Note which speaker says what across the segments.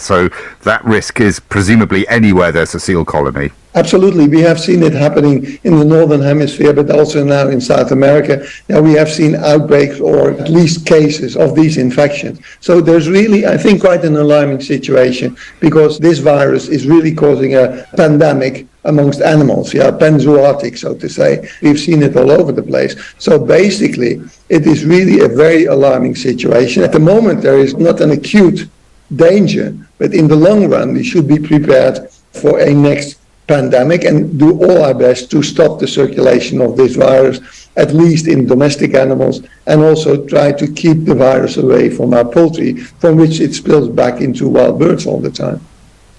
Speaker 1: So that risk is presumably anywhere there's a seal colony.
Speaker 2: Absolutely. We have seen it happening in the Northern Hemisphere, but also now in South America. Now we have seen outbreaks or at least cases of these infections. So there's really, I think, quite an alarming situation because this virus is really causing a pandemic amongst animals, panzootic, so to say. We've seen it all over the place. So basically, it is really a very alarming situation. At the moment, there is not an acute danger, but in the long run, we should be prepared for a next pandemic and do all our best to stop the circulation of this virus, at least in domestic animals, and also try to keep the virus away from our poultry, from which it spills back into wild birds all the time.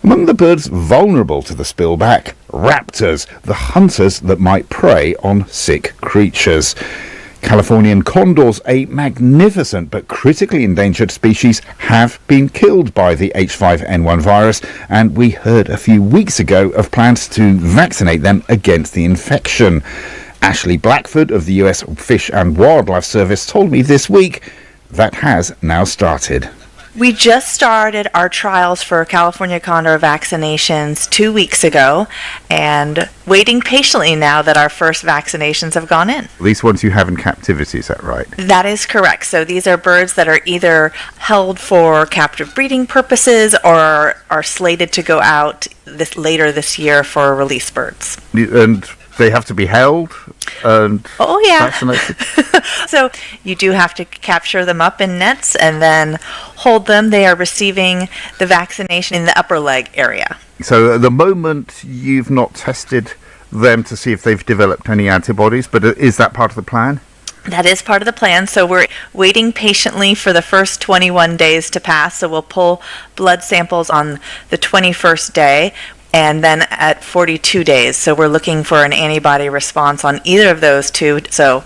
Speaker 1: Among the birds vulnerable to the spillback, raptors, the hunters that might prey on sick creatures. Californian condors, a magnificent but critically endangered species, have been killed by the H5N1 virus, and we heard a few weeks ago of plans to vaccinate them against the infection. Ashley Blackford of the US Fish and Wildlife Service told me this week that has now started.
Speaker 3: We just started our trials for California condor vaccinations 2 weeks ago and waiting patiently now that our first vaccinations have gone in.
Speaker 1: These ones you have in captivity, is that right?
Speaker 3: That is correct. So these are birds that are either held for captive breeding purposes or are slated to go out later this year for release birds.
Speaker 1: And they have to be held and vaccinated?
Speaker 3: So you do have to capture them up in nets and then hold them. They are receiving the vaccination in the upper leg area.
Speaker 1: So at the moment you've not tested them to see if they've developed any antibodies, but is that part of the plan?
Speaker 3: That is part of the plan. So we're waiting patiently for the first 21 days to pass. So we'll pull blood samples on the 21st day. And then at 42 days. So we're looking for an antibody response on either of those two. So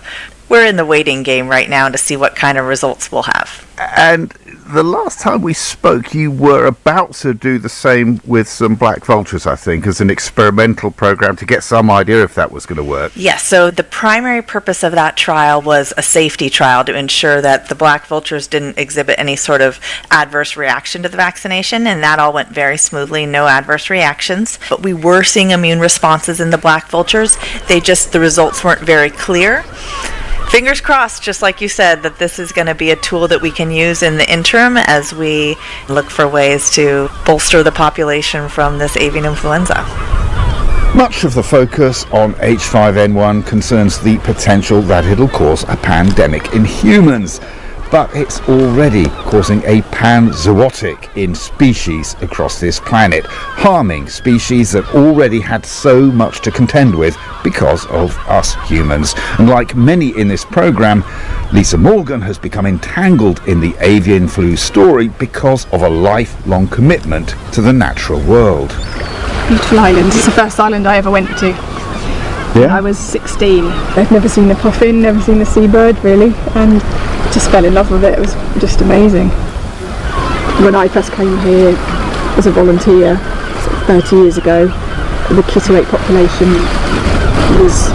Speaker 3: we're in the waiting game right now to see what kind of results we'll have.
Speaker 1: And the last time we spoke, you were about to do the same with some black vultures, I think, as an experimental program to get some idea if that was going to work.
Speaker 3: Yes, so the primary purpose of that trial was a safety trial to ensure that the black vultures didn't exhibit any sort of adverse reaction to the vaccination, and that all went very smoothly, no adverse reactions. But we were seeing immune responses in the black vultures. The results weren't very clear. Fingers crossed, just like you said, that this is going to be a tool that we can use in the interim as we look for ways to bolster the population from this avian influenza.
Speaker 1: Much of the focus on H5N1 concerns the potential that it'll cause a pandemic in humans, but it's already causing a panzootic in species across this planet, harming species that already had so much to contend with because of us humans. And like many in this program, Lisa Morgan has become entangled in the avian flu story because of a lifelong commitment to the natural world.
Speaker 4: Beautiful island. It's the first island I ever went to. Yeah. I was 16. I've never seen a puffin, never seen a seabird really, and just fell in love with it. It was just amazing. When I first came here as a volunteer 30 years ago, the kittiwake population was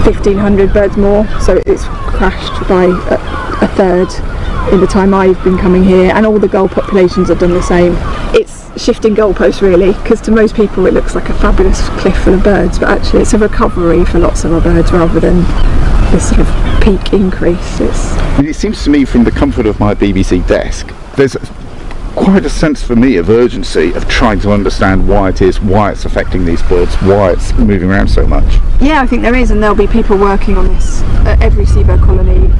Speaker 4: 1,500 birds more, so it's crashed by a third in the time I've been coming here, and all the gull populations have done the same. It's shifting goalposts really, because to most people it looks like a fabulous cliff full of birds, but actually it's a recovery for lots of our birds rather than this sort of peak increase.
Speaker 1: It seems to me from the comfort of my BBC desk, there's quite a sense for me of urgency of trying to understand why it's affecting these birds, why it's moving around so much.
Speaker 4: Yeah, I think there is, and there'll be people working on this at every seabird colony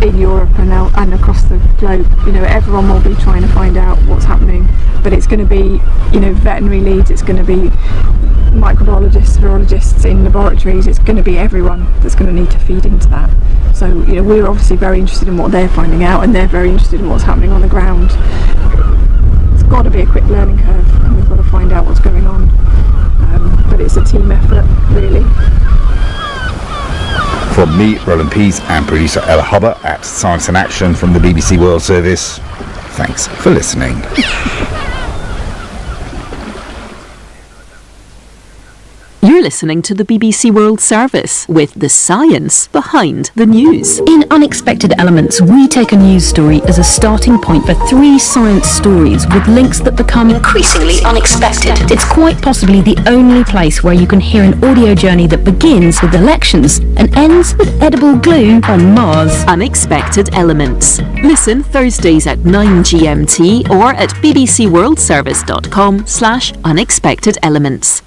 Speaker 4: in Europe and across the globe. You know, everyone will be trying to find out what's happening, but it's going to be, veterinary leads, it's going to be microbiologists, virologists in laboratories, it's going to be everyone that's going to need to feed into that. So, we're obviously very interested in what they're finding out, and they're very interested in what's happening on the ground. It's got to be a quick learning curve, and we've got to find out what's going on. But it's a team effort, really.
Speaker 1: From me, Roland Pease, and producer Ella Hubber at Science in Action from the BBC World Service, thanks for listening.
Speaker 5: You You're listening to the BBC World Service with the science behind the news.
Speaker 6: In Unexpected Elements, we take a news story as a starting point for 3 science stories with links that become increasingly unexpected. It's quite possibly the only place where you can hear an audio journey that begins with elections and ends with edible glue on Mars.
Speaker 5: Unexpected Elements. Listen Thursdays at 9 GMT or at bbcworldservice.com/unexpected elements.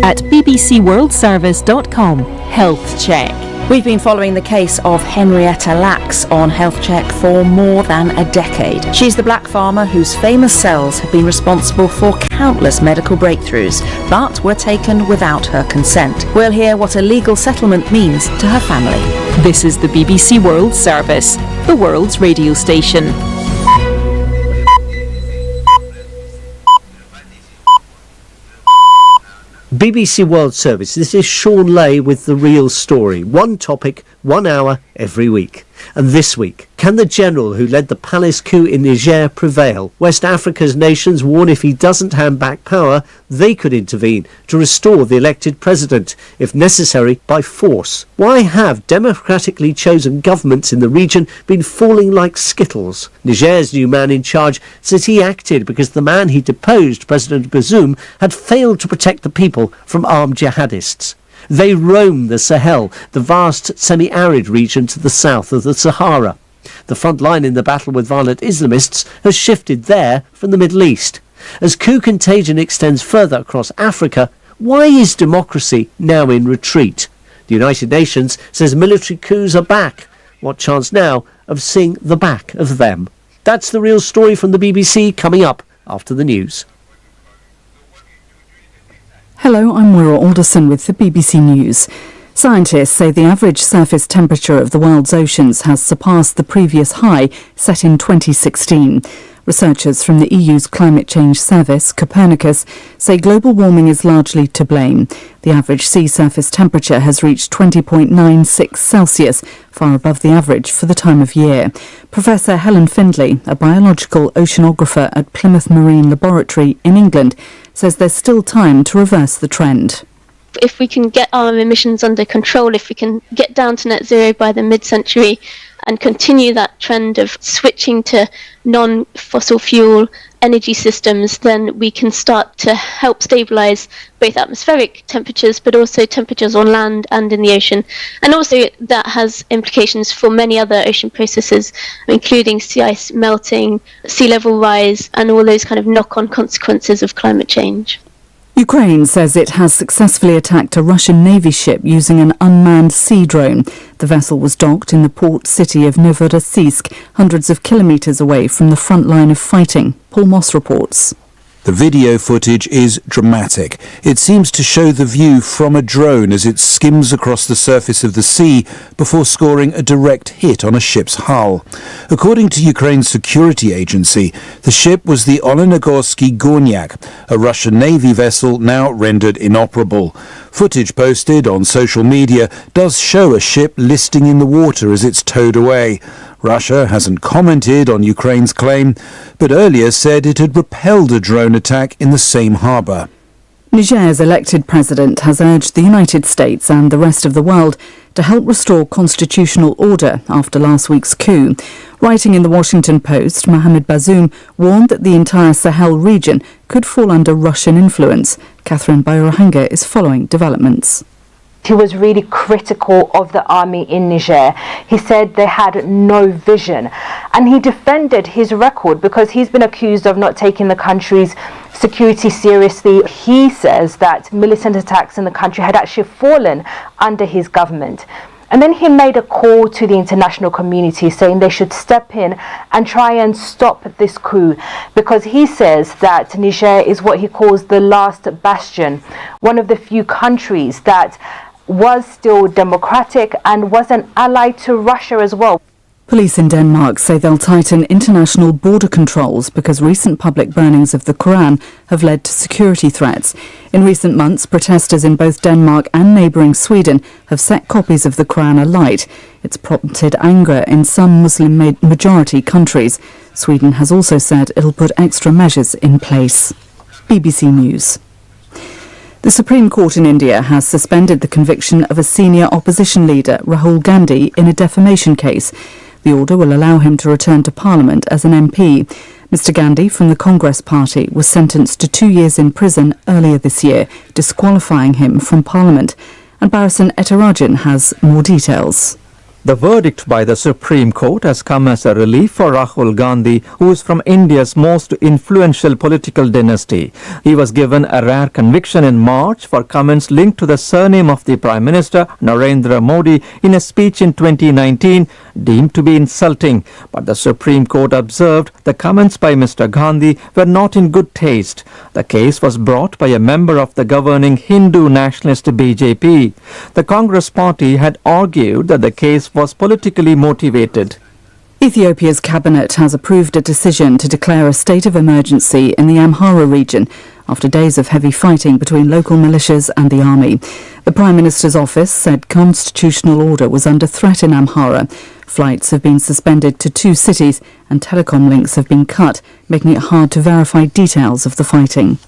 Speaker 5: At bbcworldservice.com, Health Check.
Speaker 7: We've been following the case of Henrietta Lacks on Health Check for more than a decade. She's the black farmer whose famous cells have been responsible for countless medical breakthroughs, but were taken without her consent. We'll hear what a legal settlement means to her family.
Speaker 5: This is the BBC World Service, the world's radio station.
Speaker 8: BBC World Service, this is Sean Lay with The Real Story. One topic, 1 hour every week. And this week, can the general who led the palace coup in Niger prevail? West Africa's nations warn if he doesn't hand back power, they could intervene to restore the elected president, if necessary, by force. Why have democratically chosen governments in the region been falling like skittles? Niger's new man in charge says he acted because the man he deposed, President Bazoum, had failed to protect the people from armed jihadists. They roam the Sahel, the vast semi-arid region to the south of the Sahara. The front line in the battle with violent Islamists has shifted there from the Middle East. As coup contagion extends further across Africa, why is democracy now in retreat? The United Nations says military coups are back. What chance now of seeing the back of them? That's the real story from the BBC, coming up after the news.
Speaker 9: Hello, I'm Moira Alderson with the BBC News. Scientists say the average surface temperature of the world's oceans has surpassed the previous high set in 2016. Researchers from the EU's climate change service, Copernicus, say global warming is largely to blame. The average sea surface temperature has reached 20.96 Celsius, far above the average for the time of year. Professor Helen Findlay, a biological oceanographer at Plymouth Marine Laboratory in England, says there's still time to reverse the trend.
Speaker 10: If we can get our emissions under control, if we can get down to net zero by the mid-century and continue that trend of switching to non-fossil fuel energy systems, then we can start to help stabilise both atmospheric temperatures but also temperatures on land and in the ocean. And also that has implications for many other ocean processes, including sea ice melting, sea level rise, and all those kind of knock-on consequences of climate change.
Speaker 9: Ukraine says it has successfully attacked a Russian Navy ship using an unmanned sea drone. The vessel was docked in the port city of Novorossiysk, hundreds of kilometres away from the front line of fighting. Paul Moss reports.
Speaker 11: The video footage is dramatic. It seems to show the view from a drone as it skims across the surface of the sea before scoring a direct hit on a ship's hull. According to Ukraine's security agency, the ship was the Olenogorsky Gornyak, a Russian Navy vessel now rendered inoperable. Footage posted on social media does show a ship listing in the water as it's towed away. Russia hasn't commented on Ukraine's claim, but earlier said it had repelled a drone attack in the same harbour.
Speaker 9: Niger's elected president has urged the United States and the rest of the world to help restore constitutional order after last week's coup. Writing in the Washington Post, Mohamed Bazoum warned that the entire Sahel region could fall under Russian influence. Catherine Bayurahanga is following developments.
Speaker 12: He was really critical of the army in Niger. He said they had no vision. And he defended his record because he's been accused of not taking the country's security seriously. He says that militant attacks in the country had actually fallen under his government. And then he made a call to the international community saying they should step in and try and stop this coup, because he says that Niger is what he calls the last bastion, one of the few countries that was still democratic and was an ally to Russia as well.
Speaker 9: Police in Denmark say they'll tighten international border controls because recent public burnings of the Quran have led to security threats. In recent months, protesters in both Denmark and neighbouring Sweden have set copies of the Quran alight. It's prompted anger in some Muslim majority countries. Sweden has also said it'll put extra measures in place. BBC News. The Supreme Court in India has suspended the conviction of a senior opposition leader, Rahul Gandhi, in a defamation case. The order will allow him to return to Parliament as an MP. Mr Gandhi from the Congress Party was sentenced to 2 years in prison earlier this year, disqualifying him from Parliament. And Barasan Etarajan has more details.
Speaker 13: The verdict by the Supreme Court has come as a relief for Rahul Gandhi, who is from India's most influential political dynasty. He was given a rare conviction in March for comments linked to the surname of the Prime Minister, Narendra Modi, in a speech in 2019, deemed to be insulting. But the Supreme Court observed the comments by Mr Gandhi were not in good taste. The case was brought by a member of the governing Hindu nationalist BJP. The Congress Party had argued that the case was politically motivated.
Speaker 9: Ethiopia's cabinet has approved a decision to declare a state of emergency in the Amhara region after days of heavy fighting between local militias and the army. The Prime Minister's office said constitutional order was under threat in Amhara. Flights have been suspended to 2 cities and telecom links have been cut, making it hard to verify details of the fighting.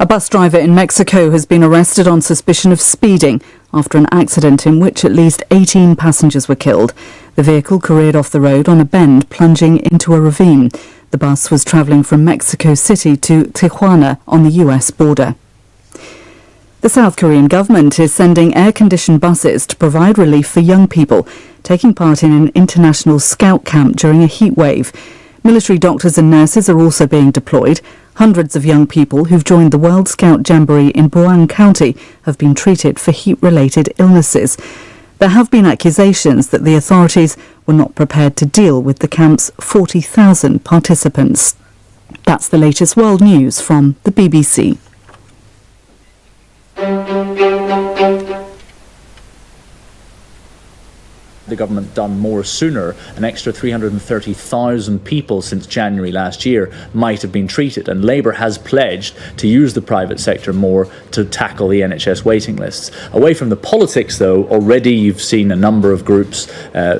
Speaker 9: A bus driver in Mexico has been arrested on suspicion of speeding after an accident in which at least 18 passengers were killed. The vehicle careered off the road on a bend, plunging into a ravine. The bus was travelling from Mexico City to Tijuana on the US border. The South Korean government is sending air-conditioned buses to provide relief for young people taking part in an international scout camp during a heat wave. Military doctors and nurses are also being deployed. Hundreds of young people who've joined the World Scout Jamboree in Boang County have been treated for heat-related illnesses. There have been accusations that the authorities were not prepared to deal with the camp's 40,000 participants. That's the latest world news from the BBC.
Speaker 14: The government done more sooner, an extra 330,000 people since January last year might have been treated, and Labour has pledged to use the private sector more to tackle the NHS waiting lists. Away from the politics though, already you've seen a number of groups,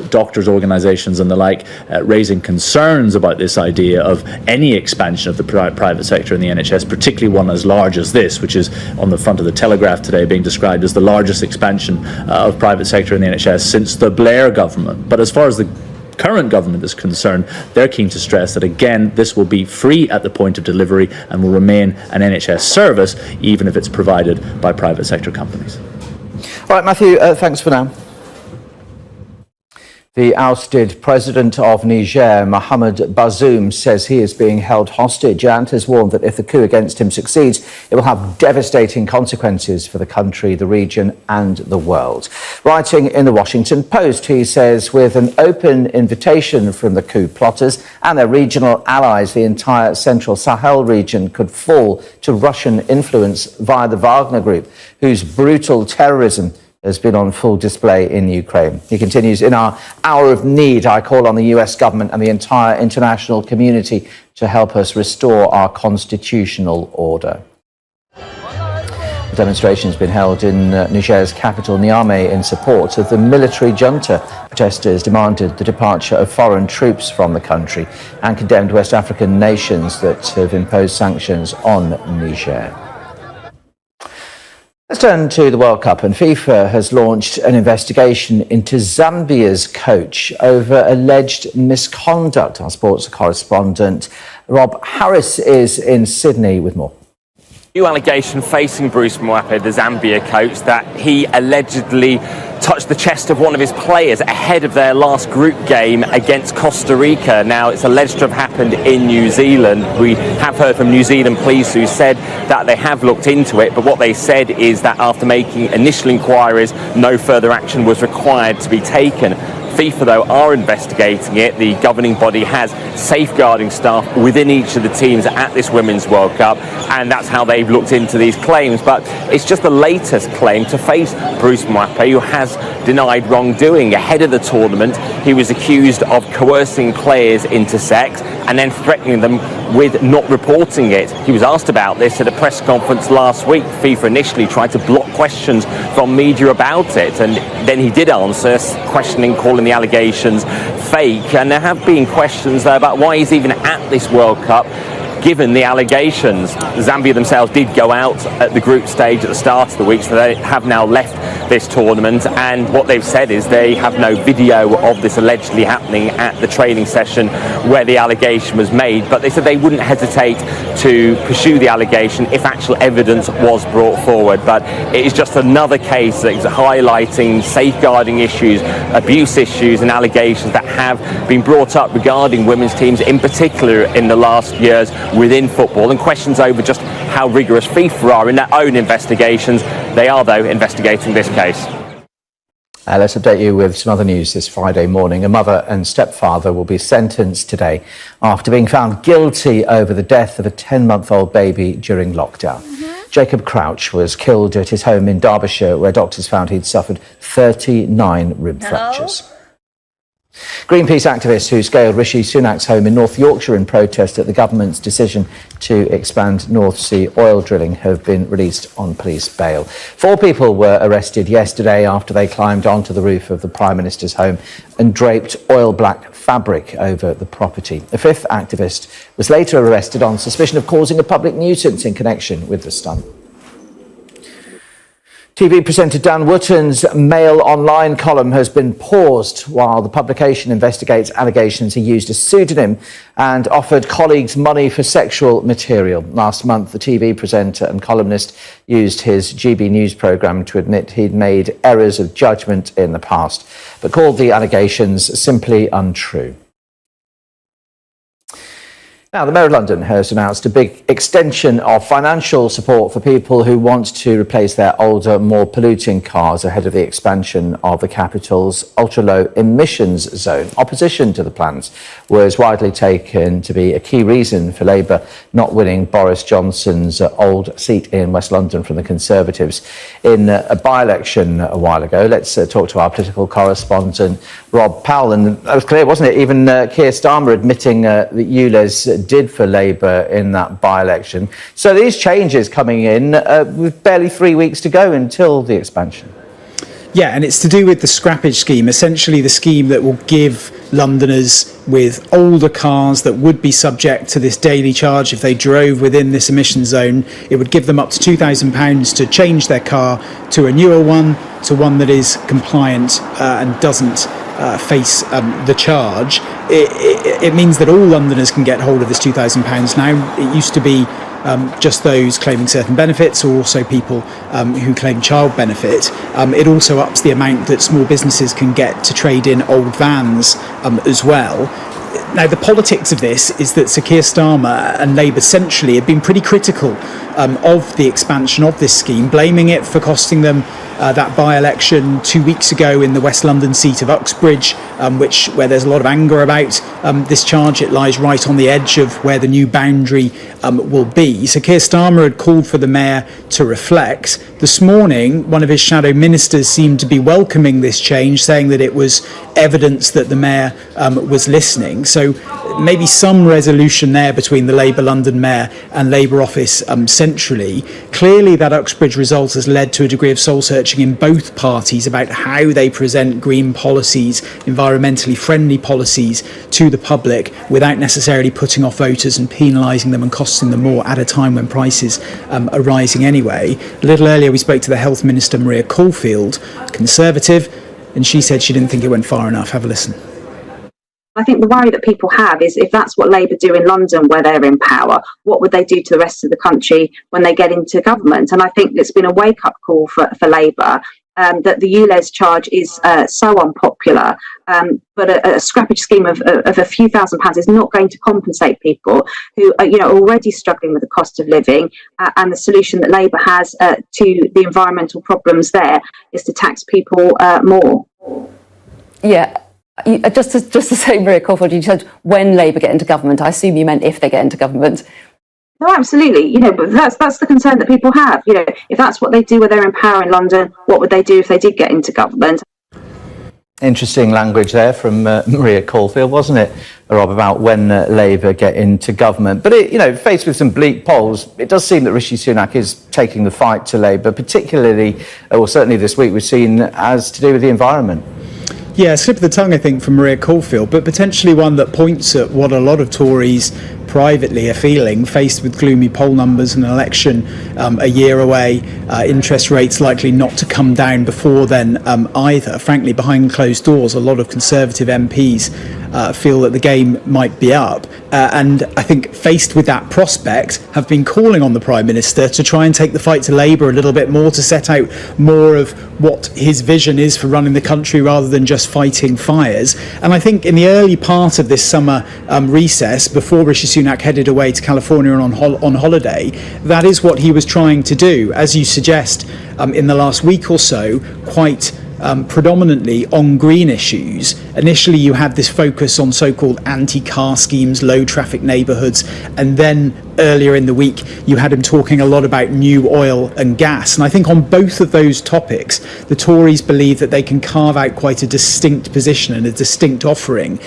Speaker 14: doctors' organisations and the like, raising concerns about this idea of any expansion of the private sector in the NHS, particularly one as large as this, which is on the front of the Telegraph today being described as the largest expansion of private sector in the NHS since the Blair government. But as far as the current government is concerned, they're keen to stress that again this will be free at the point of delivery and will remain an NHS service even if it's provided by private sector companies.
Speaker 1: All right, Matthew, thanks for now. The ousted president of Niger, Mohamed Bazoum, says he is being held hostage and has warned that if the coup against him succeeds, it will have devastating consequences for the country, the region and the world. Writing in the Washington Post, he says with an open invitation from the coup plotters and their regional allies, the entire central Sahel region could fall to Russian influence via the Wagner Group, whose brutal terrorism has been on full display in Ukraine. He continues, in our hour of need, I call on the US government and the entire international community to help us restore our constitutional order. The demonstration has been held in Niger's capital, Niamey, in support of the military junta. Protesters demanded the departure of foreign troops from the country and condemned West African nations that have imposed sanctions on Niger. Let's turn to the World Cup, and FIFA has launched an investigation into Zambia's coach over alleged misconduct. Our sports correspondent Rob Harris is in Sydney with more.
Speaker 15: New allegation facing Bruce Mwape, the Zambia coach, that he allegedly touched the chest of one of his players ahead of their last group game against Costa Rica. Now, it's alleged to have happened in New Zealand. We have heard from New Zealand police who said that they have looked into it, but what they said is that after making initial inquiries, no further action was required to be taken. FIFA, though, are investigating it. The governing body has safeguarding staff within each of the teams at this Women's World Cup, and that's how they've looked into these claims. But it's just the latest claim to face Bruce Mwape, who has denied wrongdoing. Ahead of the tournament, he was accused of coercing players into sex and then threatening them with not reporting it. He was asked about this at a press conference last week. FIFA initially tried to block questions from media about it, and then he did answer, questioning, calling the allegations fake. And there have been questions though about why he's even at this World Cup. given the allegations. Zambia themselves did go out at the group stage at the start of the week, so they have now left this tournament, and what they've said is they have no video of this allegedly happening at the training session where the allegation was made, but they said they wouldn't hesitate to pursue the allegation if actual evidence was brought forward. But it is just another case that is highlighting safeguarding issues, abuse issues and allegations that have been brought up regarding women's teams, in particular in the last years within football, and questions over just how rigorous FIFA are in their own investigations. They are, though, investigating this case.
Speaker 16: Let's update you with some other news this Friday morning. A mother and stepfather will be sentenced today after being found guilty over the death of a 10-month-old baby during lockdown. Jacob Crouch was killed at his home in Derbyshire, where doctors found he'd suffered 39 rib fractures. Greenpeace activists who scaled Rishi Sunak's home in North Yorkshire in protest at the government's decision to expand North Sea oil drilling have been released on police bail. 4 people were arrested yesterday after they climbed onto the roof of the Prime Minister's home and draped oil-black fabric over the property. A 5th activist was later arrested on suspicion of causing a public nuisance in connection with the stunt. TV presenter Dan Wootton's Mail Online column has been paused while the publication investigates allegations he used a pseudonym and offered colleagues money for sexual material. Last month, the TV presenter and columnist used his GB News programme to admit he'd made errors of judgment in the past, but called the allegations simply untrue. Now, the Mayor of London has announced a big extension of financial support for people who want to replace their older, more polluting cars ahead of the expansion of the capital's ultra-low emissions zone. Opposition to the plans was widely taken to be a key reason for Labour not winning Boris Johnson's old seat in West London from the Conservatives in a by-election a while ago. Let's talk to our political correspondent, Rob Powell. And that was clear, wasn't it? Even Keir Starmer admitting that ULEZ did for Labour in that by-election. So these changes coming in with barely 3 weeks to go until the expansion.
Speaker 17: Yeah, and it's to do with the scrappage scheme, essentially the scheme that will give Londoners with older cars that would be subject to this daily charge if they drove within this emission zone. It would give them up to £2,000 to change their car to a newer one, to one that is compliant and doesn't face the charge. It means that all Londoners can get hold of this £2,000 now. It used to be just those claiming certain benefits, or also people who claim child benefit. It also ups the amount that small businesses can get to trade in old vans as well. Now, the politics of this is that Sir Keir Starmer and Labour centrally have been pretty critical of the expansion of this scheme, blaming it for costing them that by-election 2 weeks ago in the West London seat of Uxbridge, where there's a lot of anger about this charge. It lies right on the edge of where the new boundary will be. So Keir Starmer had called for the mayor to reflect. This morning, one of his shadow ministers seemed to be welcoming this change, saying that it was evidence that the mayor was listening. So maybe some resolution there between the Labour London mayor and Labour office centrally. Clearly, that Uxbridge result has led to a degree of soul searching in both parties about how they present green policies, environmentally friendly policies to the public without necessarily putting off voters and penalising them and costing them more at a time when prices are rising anyway. A little earlier, we spoke to the Health Minister, Maria Caulfield, Conservative, and she said she didn't think it went far enough. Have a listen.
Speaker 18: I think the worry that people have is if that's what Labour do in London where they're in power, what would they do to the rest of the country when they get into government? And I think it's been a wake-up call for Labour that the ULEZ charge is so unpopular, but a scrappage scheme of a few £1,000s is not going to compensate people who are already struggling with the cost of living, and the solution that Labour has to the environmental problems there is to tax people more.
Speaker 19: Yeah. Just to say, Maria Caulfield, you said when Labour get into government. I assume you meant if they get into government.
Speaker 18: No, absolutely. But that's the concern that people have. If that's what they do when they're in power in London, what would they do if they did get into government?
Speaker 16: Interesting language there from Maria Caulfield, wasn't it, Rob, about when Labour get into government. But, faced with some bleak polls, it does seem that Rishi Sunak is taking the fight to Labour, particularly, or certainly this week we've seen, as to do with the environment.
Speaker 17: Yeah, slip of the tongue, I think, from Maria Caulfield, but potentially one that points at what a lot of Tories privately are feeling, faced with gloomy poll numbers and an election a year away, interest rates likely not to come down before then either. Frankly, behind closed doors, a lot of Conservative MPs feel that the game might be up. And I think faced with that prospect, have been calling on the Prime Minister to try and take the fight to Labour a little bit more, to set out more of what his vision is for running the country rather than just fighting fires. And I think in the early part of this summer recess, before Rishi Sunak headed away to California on holiday, that is what he was trying to do. As you suggest, in the last week or so, quite predominantly on green issues. Initially you had this focus on so-called anti-car schemes, low traffic neighbourhoods, and then earlier in the week you had him talking a lot about new oil and gas. And I think on both of those topics the Tories believe that they can carve out quite a distinct position and a distinct offering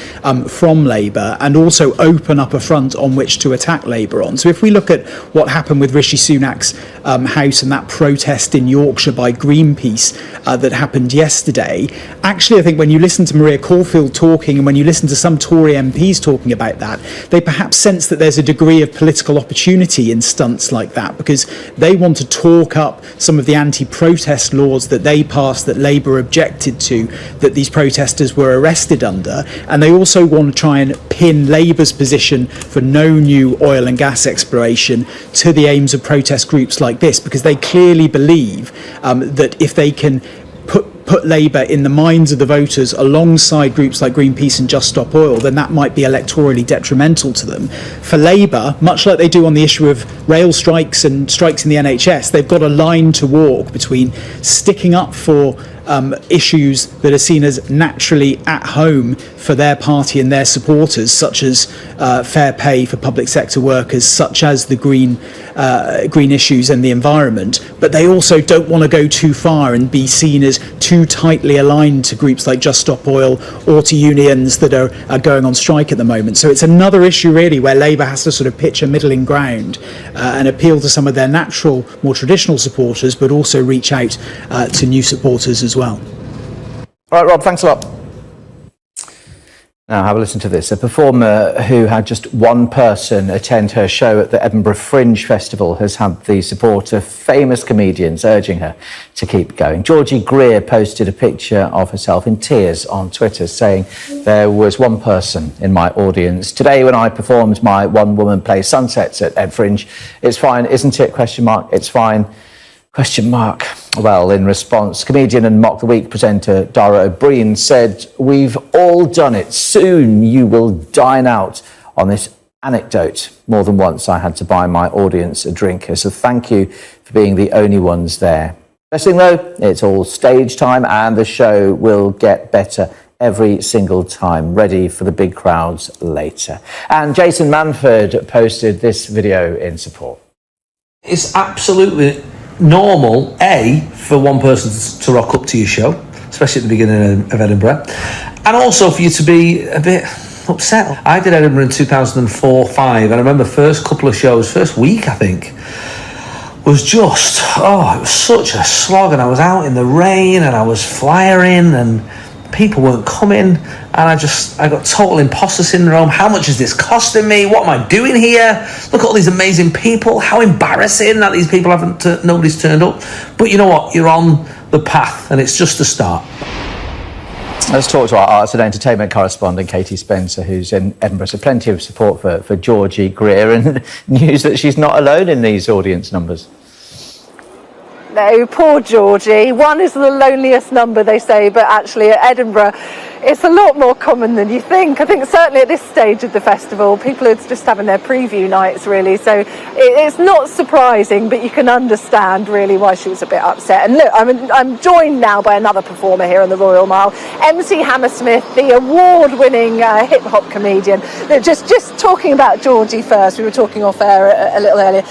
Speaker 17: from Labour, and also open up a front on which to attack Labour on. So if we look at what happened with Rishi Sunak's house and that protest in Yorkshire by Greenpeace that happened yesterday, actually I think when you listen to Maria Caulfield talking and when you listen to some Tory MPs talking about that, they perhaps sense that there's a degree of political opportunity in stunts like that, because they want to talk up some of the anti-protest laws that they passed that Labour objected to, that these protesters were arrested under, and they also want to try and pin Labour's position for no new oil and gas exploration to the aims of protest groups like this, because they clearly believe that if they can put Labour in the minds of the voters alongside groups like Greenpeace and Just Stop Oil, then that might be electorally detrimental to them. For Labour, much like they do on the issue of rail strikes and strikes in the NHS, they've got a line to walk between sticking up for issues that are seen as naturally at home for their party and their supporters, such as fair pay for public sector workers, such as the green issues and the environment, but they also don't want to go too far and be seen as too tightly aligned to groups like Just Stop Oil or to unions that are going on strike at the moment. So it's another issue really where Labour has to sort of pitch a middling ground and appeal to some of their natural, more traditional supporters, but also reach out to new supporters as well. All
Speaker 16: right, Rob, thanks a lot. Now have a listen to this. A performer who had just one person attend her show at the Edinburgh Fringe Festival has had the support of famous comedians urging her to keep going. Georgie Greer posted a picture of herself in tears on Twitter saying, "There was one person in my audience today when I performed my one-woman play Sunsets at Ed Fringe. It's fine, isn't it? ? It's fine. ? Well, in response, comedian and Mock the Week presenter Dara O'Brien said, "We've all done it. Soon you will dine out on this anecdote. More than once I had to buy my audience a drink. So thank you for being the only ones there. Best thing though, it's all stage time and the show will get better every single time. Ready for the big crowds later." And Jason Manford posted this video in support.
Speaker 20: It's absolutely normal, for one person to rock up to your show, especially at the beginning of Edinburgh, and also for you to be a bit upset. I did Edinburgh in 2004-05, and I remember first couple of shows, first week I think, was just, it was such a slog, and I was out in the rain and I was flyering and people weren't coming, and I got total imposter syndrome. How much is this costing me? What am I doing here? Look at all these amazing people. How embarrassing that these people nobody's turned up. But you know what? You're on the path, and it's just the start.
Speaker 16: Let's talk to our arts and entertainment correspondent Katie Spencer, who's in Edinburgh. So plenty of support for Georgie Greer, and news that she's not alone in these audience numbers.
Speaker 21: No, poor Georgie. One is the loneliest number, they say, but actually at Edinburgh it's a lot more common than you think. I think certainly at this stage of the festival people are just having their preview nights really, so it's not surprising, but you can understand really why she was a bit upset. And look, I'm joined now by another performer here on the Royal Mile, MC Hammersmith, the award-winning hip-hop comedian. Just talking about Georgie first, we were talking off air a little earlier.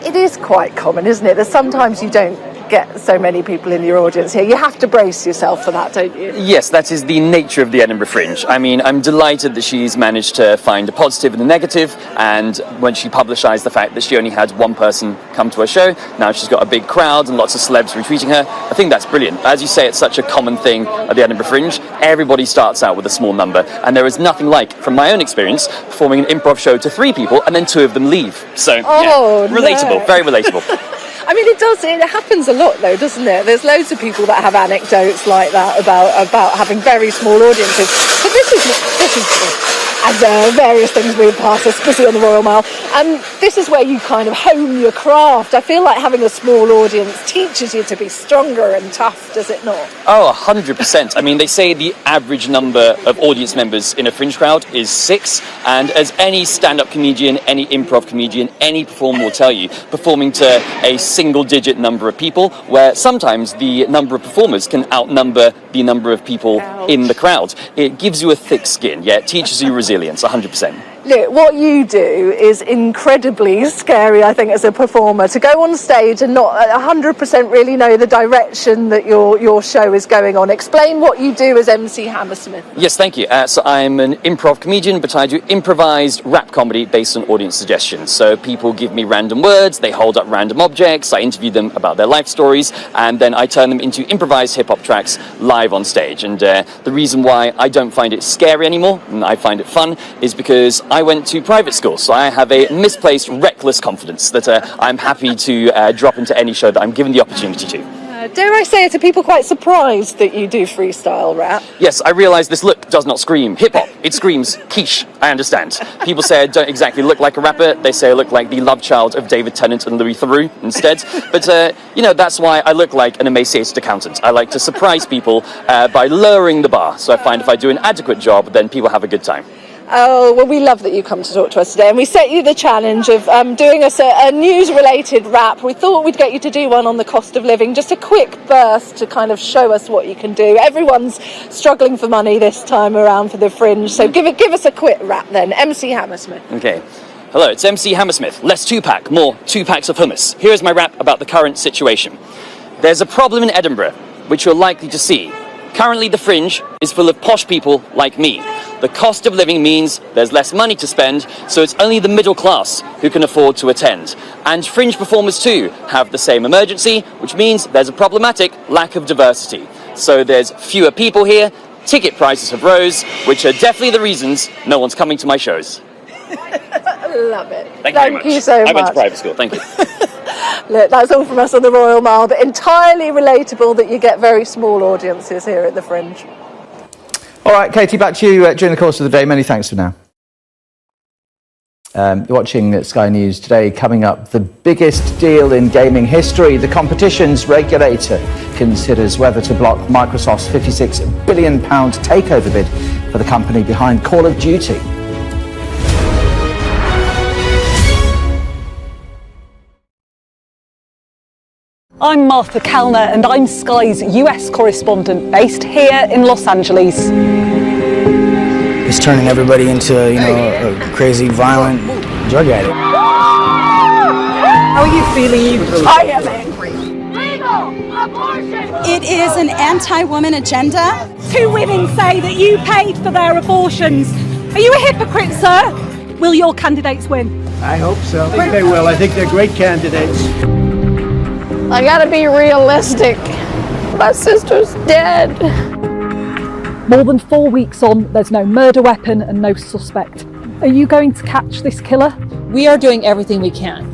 Speaker 21: It is quite common, isn't it, that sometimes you don't get so many people in your audience here. You have to brace yourself for that, don't you?
Speaker 2: Yes, that is the nature of the Edinburgh Fringe. I mean, I'm delighted that she's managed to find a positive and a negative, and when she publicised the fact that she only had one person come to her show, now she's got a big crowd and lots of celebs retweeting her. I think that's brilliant. As you say, it's such a common thing at the Edinburgh Fringe. Everybody starts out with a small number, and there is nothing like, from my own experience, performing an improv show to 3 people and then 2 of them leave. So, relatable,
Speaker 21: no.
Speaker 2: Very relatable.
Speaker 21: I mean, it happens a lot though, doesn't it? There's loads of people that have anecdotes like that about having very small audiences. But this is as various things move past, especially on the Royal Mile. And this is where you kind of hone your craft. I feel like having a small audience teaches you to be stronger and tough, does it not?
Speaker 2: Oh, 100%. I mean, they say the average number of audience members in a fringe crowd is 6, and as any stand-up comedian, any improv comedian, any performer will tell you, performing to a single-digit number of people, where sometimes the number of performers can outnumber the number of people in the crowd. It gives you a thick skin, it teaches you resilience, 100%.
Speaker 21: Look, what you do is incredibly scary, I think, as a performer, to go on stage and not 100% really know the direction that your show is going on. Explain what you do as MC Hammersmith.
Speaker 2: Yes, thank you. So I'm an improv comedian, but I do improvised rap comedy based on audience suggestions. So people give me random words, they hold up random objects, I interview them about their life stories, and then I turn them into improvised hip-hop tracks live on stage. And the reason why I don't find it scary anymore, and I find it fun, is because I went to private school, so I have a misplaced, reckless confidence that I'm happy to drop into any show that I'm given the opportunity to.
Speaker 21: Dare I say it, are people quite surprised that you do freestyle rap?
Speaker 2: Yes, I realise this look does not scream hip-hop, it screams quiche, I understand. People say I don't exactly look like a rapper, they say I look like the love child of David Tennant and Louis Theroux instead, but that's why I look like an emaciated accountant. I like to surprise people by lowering the bar, so I find if I do an adequate job, then people have a good time.
Speaker 21: Oh, well, we love that you come to talk to us today, and we set you the challenge of doing us a news-related rap. We thought we'd get you to do one on the cost of living, just a quick burst to kind of show us what you can do. Everyone's struggling for money this time around for the Fringe, so give us a quick rap then. MC Hammersmith.
Speaker 2: Okay. Hello, it's MC Hammersmith. Less 2-pack, more 2 packs of hummus. Here is my rap about the current situation. There's a problem in Edinburgh, which you're likely to see. Currently, the Fringe is full of posh people like me. The cost of living means there's less money to spend, so it's only the middle class who can afford to attend. And Fringe performers too have the same emergency, which means there's a problematic lack of diversity. So there's fewer people here, ticket prices have rose, which are definitely the reasons no one's coming to my shows.
Speaker 21: Love it.
Speaker 2: Thank
Speaker 21: you so much.
Speaker 2: I went to private school, thank you.
Speaker 21: Look, that's all from us on the Royal Mile, but entirely relatable that you get very small audiences here at the Fringe.
Speaker 16: All right, Katie, back to you during the course of the day. Many thanks for now. You're watching Sky News today. Coming up, the biggest deal in gaming history. The competition's regulator considers whether to block Microsoft's £56 billion takeover bid for the company behind Call of Duty.
Speaker 22: I'm Martha Kellner and I'm Sky's US correspondent based here in Los Angeles.
Speaker 23: It's turning everybody into, a crazy, violent drug addict.
Speaker 22: How are you feeling?
Speaker 21: I am angry.
Speaker 24: It is an anti-woman agenda.
Speaker 22: 2 women say that you paid for their abortions. Are you a hypocrite, sir? Will your candidates win?
Speaker 25: I hope so. I think they will. I think they're great candidates.
Speaker 21: I gotta be realistic. My sister's dead.
Speaker 22: More than 4 weeks on, there's no murder weapon and no suspect. Are you going to catch this killer?
Speaker 26: We are doing everything we can.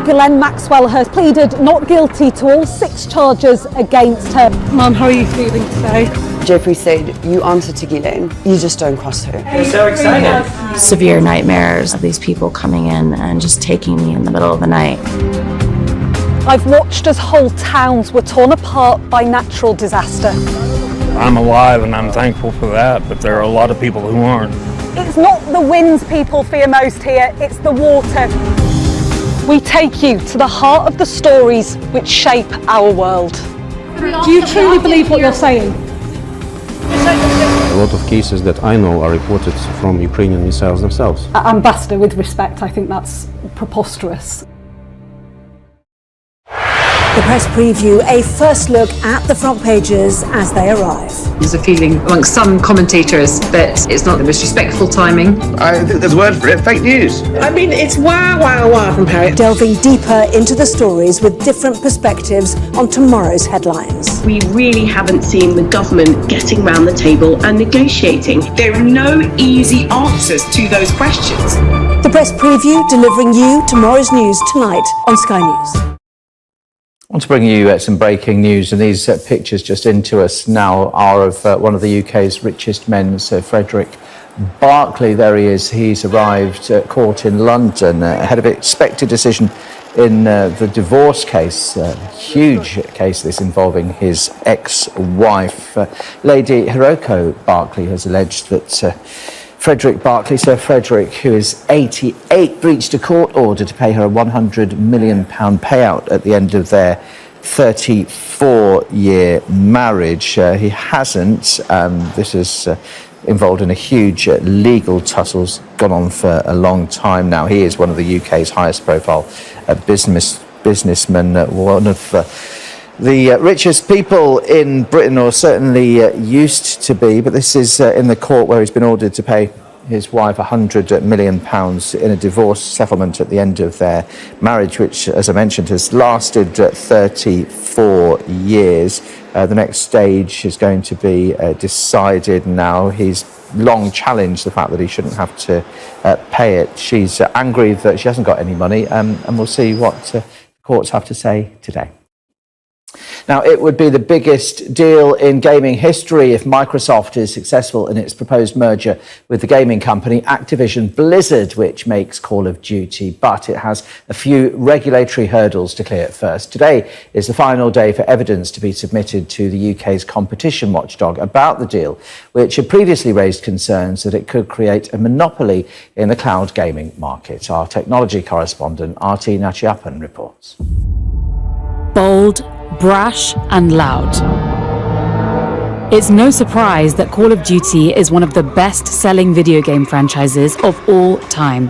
Speaker 22: Ghislaine Maxwell has pleaded not guilty to all 6 charges against her. Mum, how are you feeling today?
Speaker 27: Jeffrey said, you answer to Ghislaine, you just don't cross her.
Speaker 26: We're so excited.
Speaker 28: Severe nightmares of these people coming in and just taking me in the middle of the night.
Speaker 22: I've watched as whole towns were torn apart by natural disaster.
Speaker 29: I'm alive and I'm thankful for that, but there are a lot of people who aren't.
Speaker 22: It's not the winds people fear most here, it's the water. We take you to the heart of the stories which shape our world. Do you truly believe what you're saying?
Speaker 30: A lot of cases that I know are reported from Ukrainian missiles themselves.
Speaker 22: Ambassador, with respect, I think that's preposterous.
Speaker 3: The press preview, a first look at the front pages as they arrive.
Speaker 4: There's a feeling amongst some commentators that it's not the most respectful timing.
Speaker 25: I think there's a word for it, fake news.
Speaker 3: I mean, it's wow from Harry. Delving deeper into the stories with different perspectives on tomorrow's headlines.
Speaker 5: We really haven't seen the government getting round the table and negotiating. There are no easy answers to those questions.
Speaker 3: The press preview delivering you tomorrow's news tonight on Sky News.
Speaker 16: I want to bring you some breaking news, and these pictures just into us now are of one of the UK's richest men, Sir Frederick Berkeley. There he is. He's arrived at court in London ahead of an expected decision in the divorce case, huge case this involving his ex-wife. Lady Hiroko Berkeley has alleged that Frederick Berkeley, Sir Frederick, who is 88, breached a court order to pay her a £100 million payout at the end of their 34-year marriage. He hasn't. This is involved in a huge legal tussle, gone on for a long time now. He is one of the UK's highest profile businessmen, one of the richest people in Britain, or certainly used to be, but this is in the court where he's been ordered to pay his wife £100 million in a divorce settlement at the end of their marriage, which, as I mentioned, has lasted 34 years. The next stage is going to be decided now. He's long challenged the fact that he shouldn't have to pay it. She's angry that she hasn't got any money, and we'll see what the courts have to say today. Now, it would be the biggest deal in gaming history if Microsoft is successful in its proposed merger with the gaming company Activision Blizzard, which makes Call of Duty, but it has a few regulatory hurdles to clear first. Today is the final day for evidence to be submitted to the UK's competition watchdog about the deal, which had previously raised concerns that it could create a monopoly in the cloud gaming market. Our technology correspondent, Archie reports.
Speaker 6: Bold, brash and loud. It's no surprise that Call of Duty is one of the best-selling video game franchises of all time.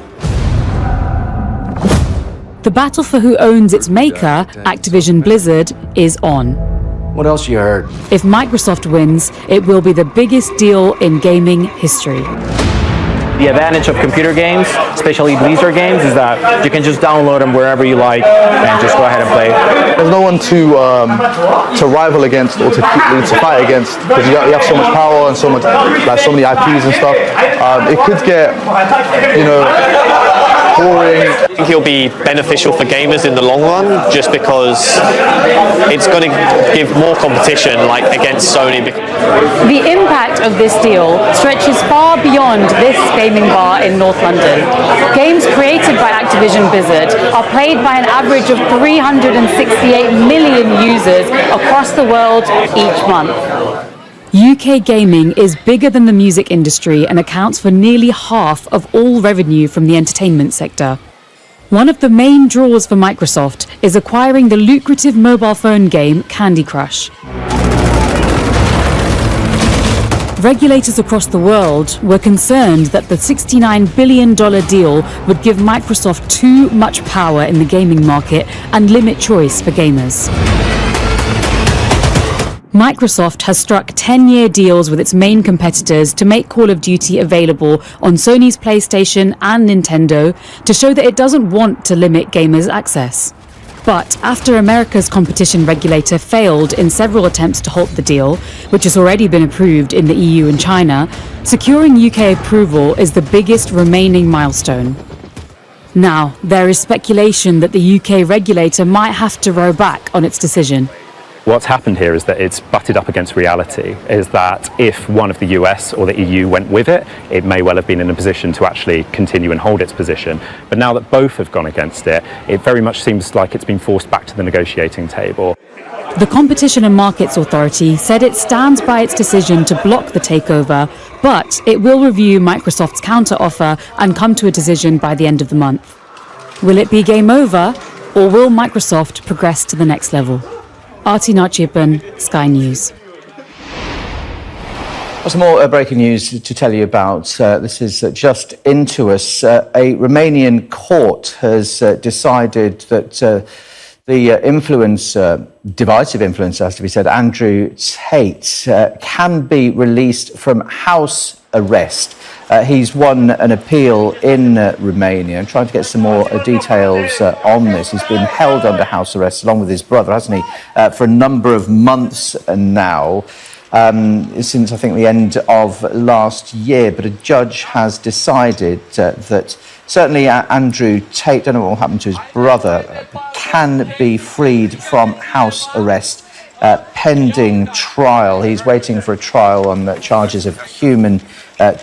Speaker 6: The battle for who owns its maker, Activision Blizzard, is on.
Speaker 7: What else you heard?
Speaker 6: If Microsoft wins, it will be the biggest deal in gaming history.
Speaker 8: The advantage of computer games, especially Blizzard games, is that you can just download them wherever you like and just go ahead and play.
Speaker 10: There's no one to rival against or to fight against, because you have so much power and so many IPs and stuff. It could get, boring.
Speaker 11: I think it'll be beneficial for gamers in the long run, just because it's going to give more competition, like against Sony.
Speaker 6: The impact of this deal stretches far beyond this gaming bar in North London. Games created by Activision Blizzard are played by an average of 368 million users across the world each month. UK gaming is bigger than the music industry and accounts for nearly half of all revenue from the entertainment sector. One of the main draws for Microsoft is acquiring the lucrative mobile phone game Candy Crush. Regulators across the world were concerned that the $69 billion deal would give Microsoft too much power in the gaming market and limit choice for gamers. Microsoft has struck 10-year deals with its main competitors to make Call of Duty available on Sony's PlayStation and Nintendo to show that it doesn't want to limit gamers' access. But after America's competition regulator failed in several attempts to halt the deal, which has already been approved in the EU and China, securing UK approval is the biggest remaining milestone. Now, there is speculation that the UK regulator might have to row back on its decision.
Speaker 12: What's happened here is that it's butted up against reality, is that if one of the US or the EU went with it, it may well have been in a position to actually continue and hold its position. But now that both have gone against it, it very much seems like it's been forced back to the negotiating table.
Speaker 6: The Competition and Markets Authority said it stands by its decision to block the takeover, but it will review Microsoft's counter-offer and come to a decision by the end of the month. Will it be game over, or will Microsoft progress to the next level? Archie Narchipan, Sky News.
Speaker 16: Some more breaking news to tell you about. This is just into us. A Romanian court has decided that The influencer, divisive influencer, has to be said, Andrew Tate, can be released from house arrest. He's won an appeal in Romania. I'm trying to get some more details on this. He's been held under house arrest along with his brother, hasn't he, for a number of months now. Since I think the end of last year, but a judge has decided that certainly Andrew Tate, don't know what will happen to his brother, can be freed from house arrest pending trial. He's waiting for a trial on the charges of human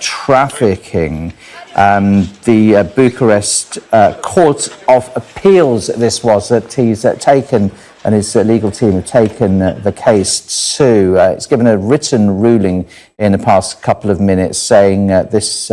Speaker 16: trafficking. The Bucharest Court of Appeals, this was, that he's taken, and his legal team have taken the case to. It's given a written ruling in the past couple of minutes saying this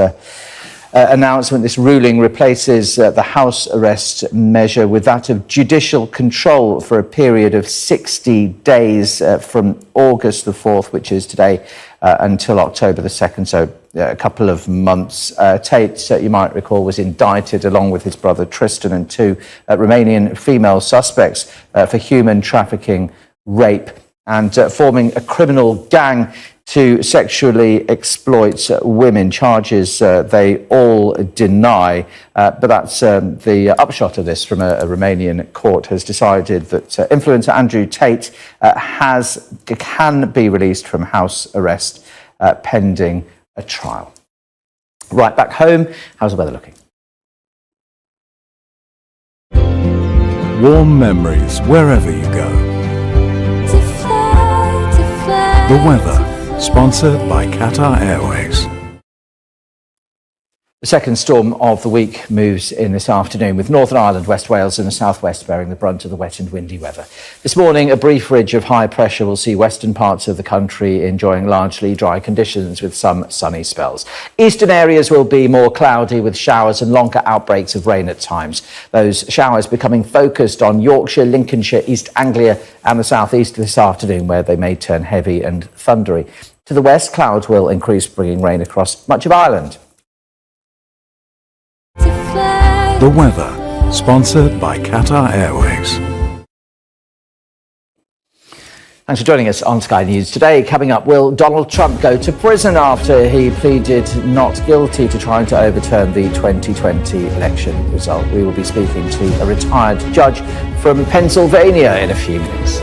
Speaker 16: announcement, this ruling replaces the house arrest measure with that of judicial control for a period of 60 days from August the 4th, which is today, until October the 2nd, so a couple of months. Tate, you might recall, was indicted along with his brother Tristan and two Romanian female suspects for human trafficking, rape and forming a criminal gang to sexually exploit women, charges they all deny. But that's the upshot of this from a Romanian court has decided that influencer Andrew Tate can be released from house arrest pending a trial. Right, back home, how's the weather looking?
Speaker 1: Warm memories wherever you go. The weather, sponsored by Qatar Airways.
Speaker 16: The second storm of the week moves in this afternoon, with Northern Ireland, West Wales and the southwest bearing the brunt of the wet and windy weather. This morning, a brief ridge of high pressure will see western parts of the country enjoying largely dry conditions with some sunny spells. Eastern areas will be more cloudy with showers and longer outbreaks of rain at times. Those showers becoming focused on Yorkshire, Lincolnshire, East Anglia and the southeast this afternoon, where they may turn heavy and thundery. To the west, clouds will increase, bringing rain across much of Ireland.
Speaker 1: The weather, sponsored by Qatar Airways.
Speaker 16: Thanks for joining us on Sky News today. Coming up, will Donald Trump go to prison after he pleaded not guilty to trying to overturn the 2020 election result? We will be speaking to a retired judge from Pennsylvania in a few minutes.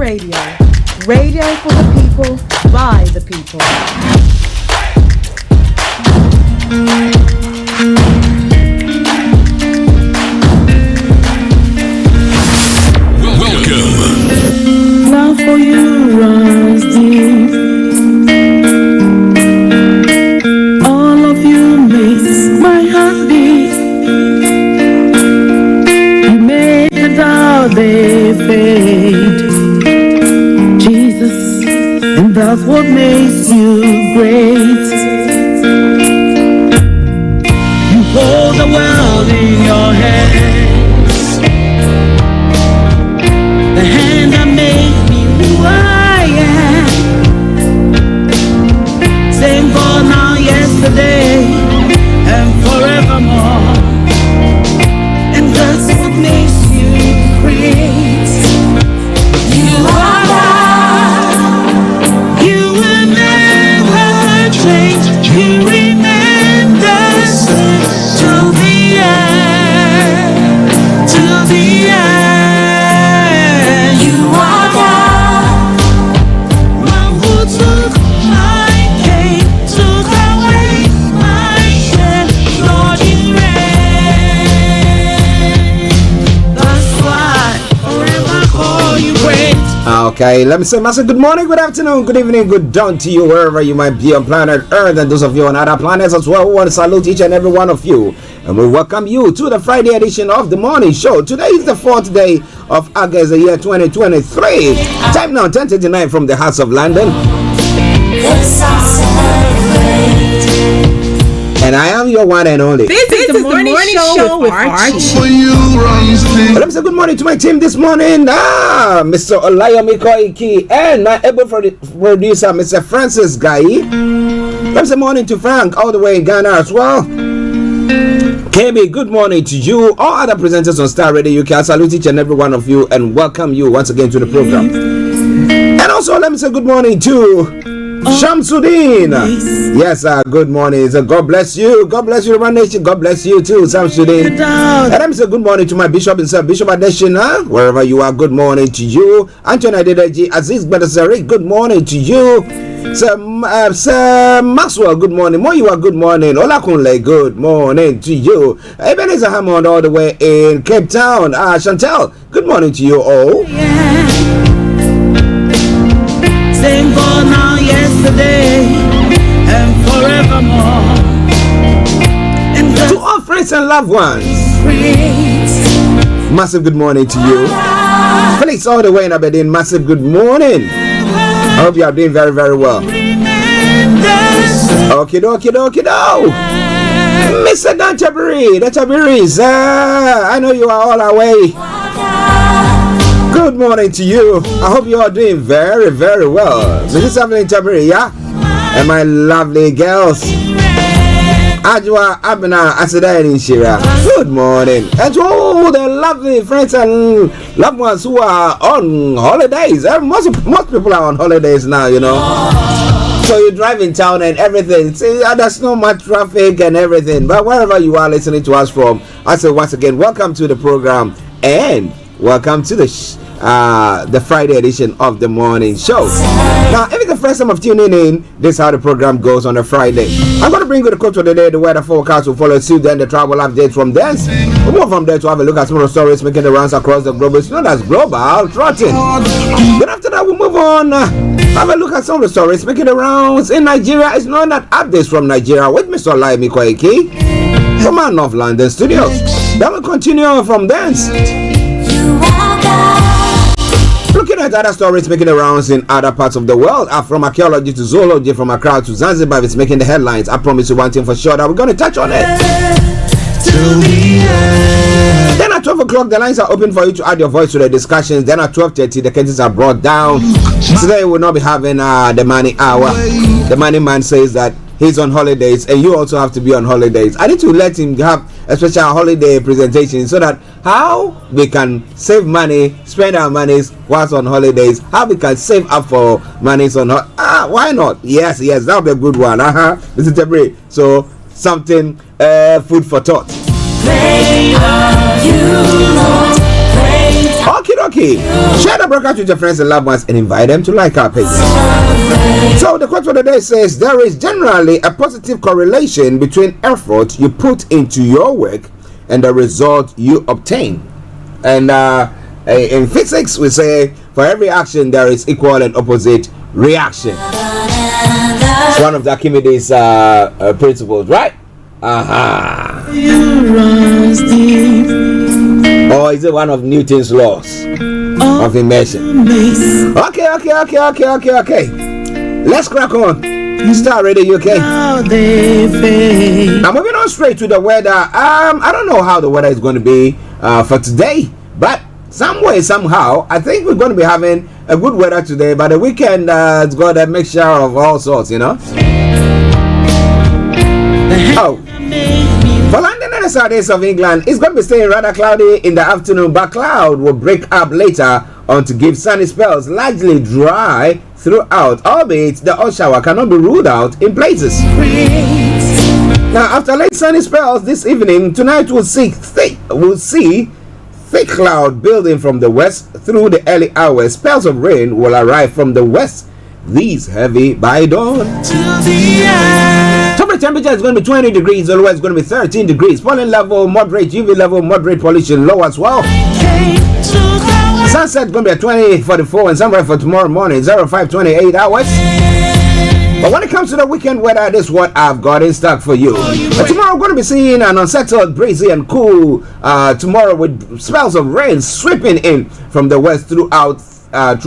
Speaker 2: Radio. Radio for the people, by the people.
Speaker 7: Welcome. Love for you runs deep. All of you makes my heart beat. You make it all they fade. Jesus, and that's what makes you great. You hold the world in your hands. The hand that made me who I am. Same for now, yesterday, and forevermore. And that's what makes you great. You are God. You will never change. You remain the same till the end. Till the end.
Speaker 9: Okay, let me say massive good morning, good afternoon, good evening, good dawn to you wherever you might be on planet Earth and those of you on other planets as well. We want to salute each and every one of you and we welcome you to the Friday edition of the morning show. Today is the 4th day of August, the year 2023. Time now 10:39 from the House of London. And I am your one and only.
Speaker 2: This is the morning show with Archie.
Speaker 9: Well, let me say good morning to my team this morning. Mr. Olayomi Koiki and my able producer, Mr. Francis Guy. Let me say morning to Frank all the way in Ghana as well. KB, good morning to you. All other presenters on Starr Radio UK, I salute each and every one of you and welcome you once again to the program. And also let me say good morning to Shamsuddin. Yes, good morning. So God bless you. God bless you, Roman Nation. God bless you too, Shamsuddin. And let me say good morning to my bishop himself, Bishop Adeshina. Wherever you are, good morning to you. Anthony Adedeji, Aziz Badasari, good morning to you. Sir Maxwell, good morning. Moyiwa, good morning. Olakunle, good morning to you. Ebenezer Hammond, all the way in Cape Town. Chantel, good morning to you all.
Speaker 7: Same for now, yesterday, and forevermore. And
Speaker 9: to all friends and loved ones, massive good morning to you. Felix, all the way in Aberdeen, massive good morning. I hope you are doing very, very well. Okie dokie dokie do. Mr. Dan Chabiri, the Chabiris, I know you are all away. Good morning to you. I hope you are doing very, very well. This is happening, Chabiri, yeah? And my lovely girls, Ajwa, Abena, Asada, and Shira. Good morning. And to all the lovely friends and loved ones who are on holidays. Most people are on holidays now, you know. So you drive in town and everything. See, there's no much traffic and everything. But wherever you are listening to us from, I say once again, welcome to the program and welcome to the Friday edition of the morning show. Now, if it's the first time of tuning in, this is how the program goes on a Friday. I'm going to bring you the quote of the day, the weather forecast will follow suit, then the travel update from there. We'll move from there to have a look at some of the stories making the rounds across the globe. It's known as global trotting. Then after that, we'll move on. Have a look at some of the stories making the rounds in Nigeria. It's known as updates from Nigeria with Mr. Olayomi Koiki from our North London studios. Then we'll continue from there. Looking at other stories making the rounds in other parts of the world, from archaeology to zoology, from Accra to Zanzibar, it's making the headlines. I promise you one thing for sure that we're going to touch on it. Then at 12 o'clock, the lines are open for you to add your voice to the discussions. Then at 12:30, the curtains are brought down. Today we'll not be having the money hour. The money man says that he's on holidays and you also have to be on holidays. I need to let him have a special holiday presentation so that how we can save money, spend our monies whilst on holidays, how we can save up for monies on why not? Yes, that would be a good one. Mr. Tebri. So something food for thought. dokie. Share the broadcast with your friends and loved ones and invite them to like our page. So the quote for the day says, there is generally a positive correlation between effort you put into your work and the result you obtain. And in physics, we say for every action there is equal and opposite reaction. It's one of the Archimedes principles, right? Or is it one of Newton's laws of immersion? Okay. Let's crack on. Starr Radio UK. Now moving on straight to the weather. I don't know how the weather is going to be for today, but some way, somehow, I think we're going to be having a good weather today. But the weekend, it's got a mixture of all sorts, you know. Oh, for London and the southeast of England, it's going to be staying rather cloudy in the afternoon, but cloud will break up later on to give sunny spells, largely dry throughout, albeit the odd shower cannot be ruled out in places. Now, after late sunny spells this evening, tonight we'll see thick cloud building from the west through the early hours. Spells of rain will arrive from the west, these heavy by dawn. Top temperature is going to be 20 degrees, the low is going to be 13 degrees. Pollen level, moderate, UV level, moderate pollution, low as well. Sunset is going to be at 20:44 and sunrise for tomorrow morning, 05:28 hours. But when it comes to the weekend weather, this is what I've got in stock for you. Tomorrow we're going to be seeing an unsettled, breezy and cool tomorrow with spells of rain sweeping in from the west throughout. It's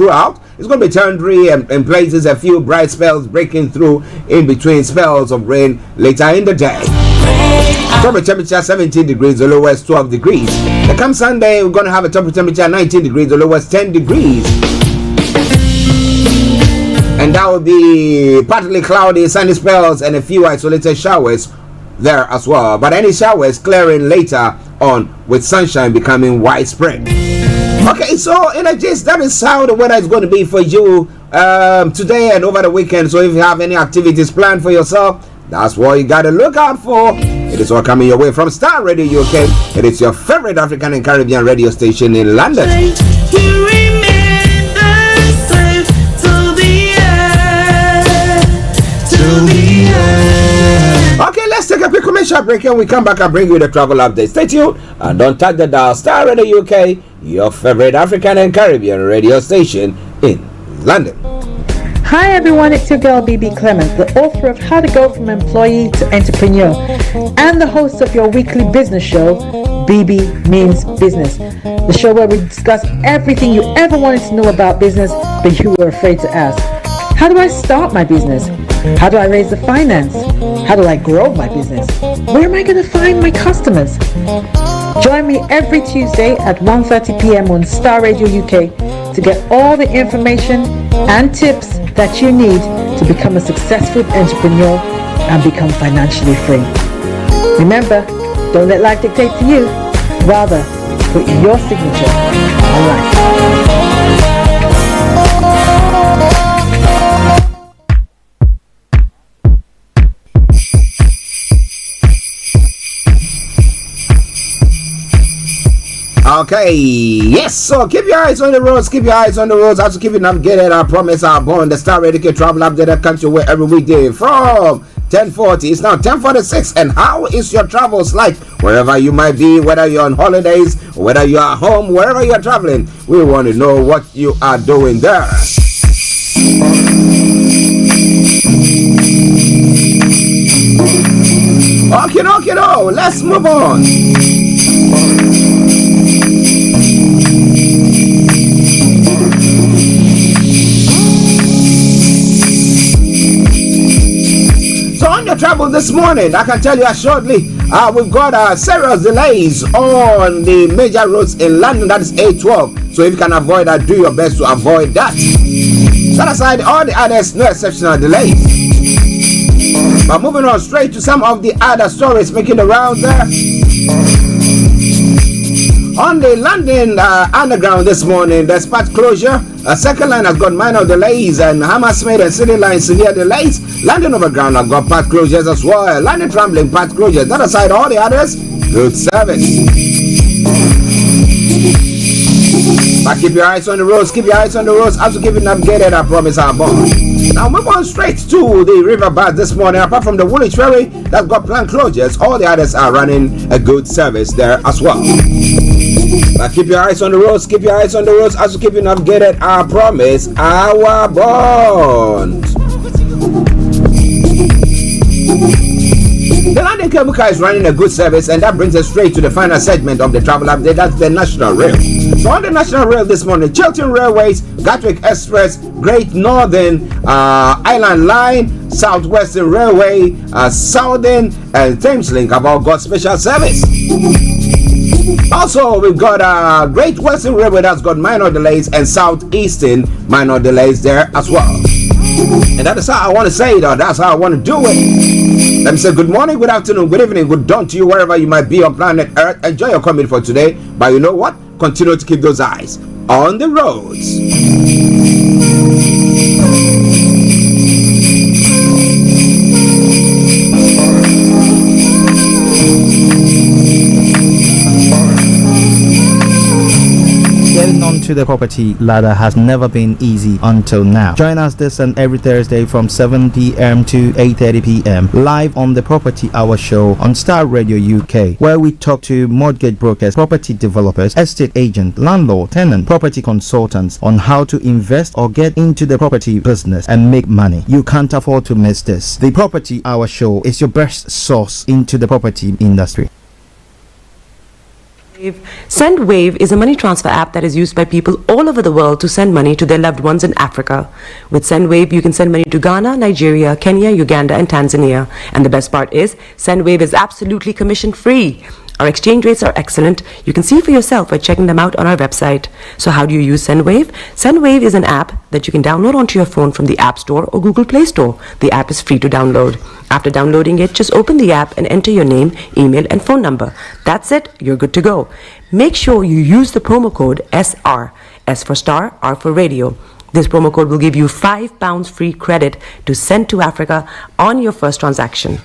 Speaker 9: going to be thundery and in places a few bright spells breaking through in between spells of rain later in the day. Top temperature 17 degrees, the lowest 12 degrees. Then come Sunday, we're going to have a top temperature 19 degrees, the lowest 10 degrees. And that will be partly cloudy, sunny spells, and a few isolated showers there as well. But any showers clearing later on with sunshine becoming widespread. Okay, so in a gist, that is how the weather is going to be for you today and over the weekend. So if you have any activities planned for yourself, that's what you got to look out for. It is all coming your way from Starr Radio UK. It is your favorite African and Caribbean radio station in London. Okay, let's take a quick commercial break and we come back and bring you the travel update. Stay tuned and don't touch the dial. Starr Radio UK, your favorite African and Caribbean radio station in London.
Speaker 2: Hi everyone, it's your girl BB Clement, the author of How to Go From Employee to Entrepreneur and the host of your weekly business show, BB Means Business, the show where we discuss everything you ever wanted to know about business but you were afraid to ask. How do I start my business? How do I raise the finance? How do I grow my business? Where am I going to find my customers? Join me every Tuesday at 1:30 p.m. on Starr Radio UK to get all the information and tips that you need to become a successful entrepreneur and become financially free. Remember, don't let life dictate to you. Rather, put your signature on life.
Speaker 9: Okay, yes, so keep your eyes on the roads, also keep it navigated. I promise I'll go on the Starr Radio travel update that comes your way every weekday from 10:40. It's now 10:46, and how is your travels like wherever you might be, whether you're on holidays, whether you're at home, wherever you're traveling? We want to know what you are doing there. Okay, let's move on. So on your travel this morning, I can tell you shortly, we've got serious delays on the major roads in London. That is A12. So if you can avoid that, do your best to avoid that. Set aside all the others, no exceptional delays. But moving on straight to some of the other stories making the rounds there. On the London Underground this morning, there's part closure. A second line has got minor delays, and Hammersmith and City Line severe delays. London Overground have got part closures as well. London Trambling part closures. That aside, all the others, good service. But keep your eyes on the roads, keep your eyes on the roads. As we keep it navigated, I promise our bond. Now move on straight to the riverbank this morning. Apart from the Woolwich Ferry that's got planned closures, all the others are running a good service there as well. But keep your eyes on the roads, keep your eyes on the roads as we keep it navigated, I promise our bond. The London Cable Car is running a good service, and that brings us straight to the final segment of the travel update. That's the National Rail. So on the National Rail this morning, Chiltern Railways, Gatwick Express, Great Northern Island Line, Southwestern Railway, Southern and Thameslink have all got special service. Also, we've got Great Western Railway that's got minor delays, and Southeastern minor delays there as well. And that is how I want to say it, or that's how I want to do it. Let me say good morning, good afternoon, good evening, good dawn to you wherever you might be on planet Earth. Enjoy your commute for today, but you know what? Continue to keep those eyes on the roads.
Speaker 13: Getting onto the property ladder has never been easy until now. Join us this and every Thursday from 7 p.m. to 8:30 p.m. live on the Property Hour Show on Starr Radio UK, where we talk to mortgage brokers, property developers, estate agents, landlord, tenant, property consultants on how to invest or get into the property business and make money. You can't afford to miss this. The Property Hour Show is your best source into the property industry.
Speaker 14: SendWave is a money transfer app that is used by people all over the world to send money to their loved ones in Africa. With SendWave, you can send money to Ghana, Nigeria, Kenya, Uganda, and Tanzania. And the best part is, SendWave is absolutely commission-free. Our exchange rates are excellent. You can see for yourself by checking them out on our website. So how do you use SendWave? SendWave is an app that you can download onto your phone from the App Store or Google Play Store. The app is free to download. After downloading it, just open the app and enter your name, email, and phone number. That's it. You're good to go. Make sure you use the promo code SR. S for Star, R for Radio. This promo code will give you £5 free credit to send to Africa on your first transaction.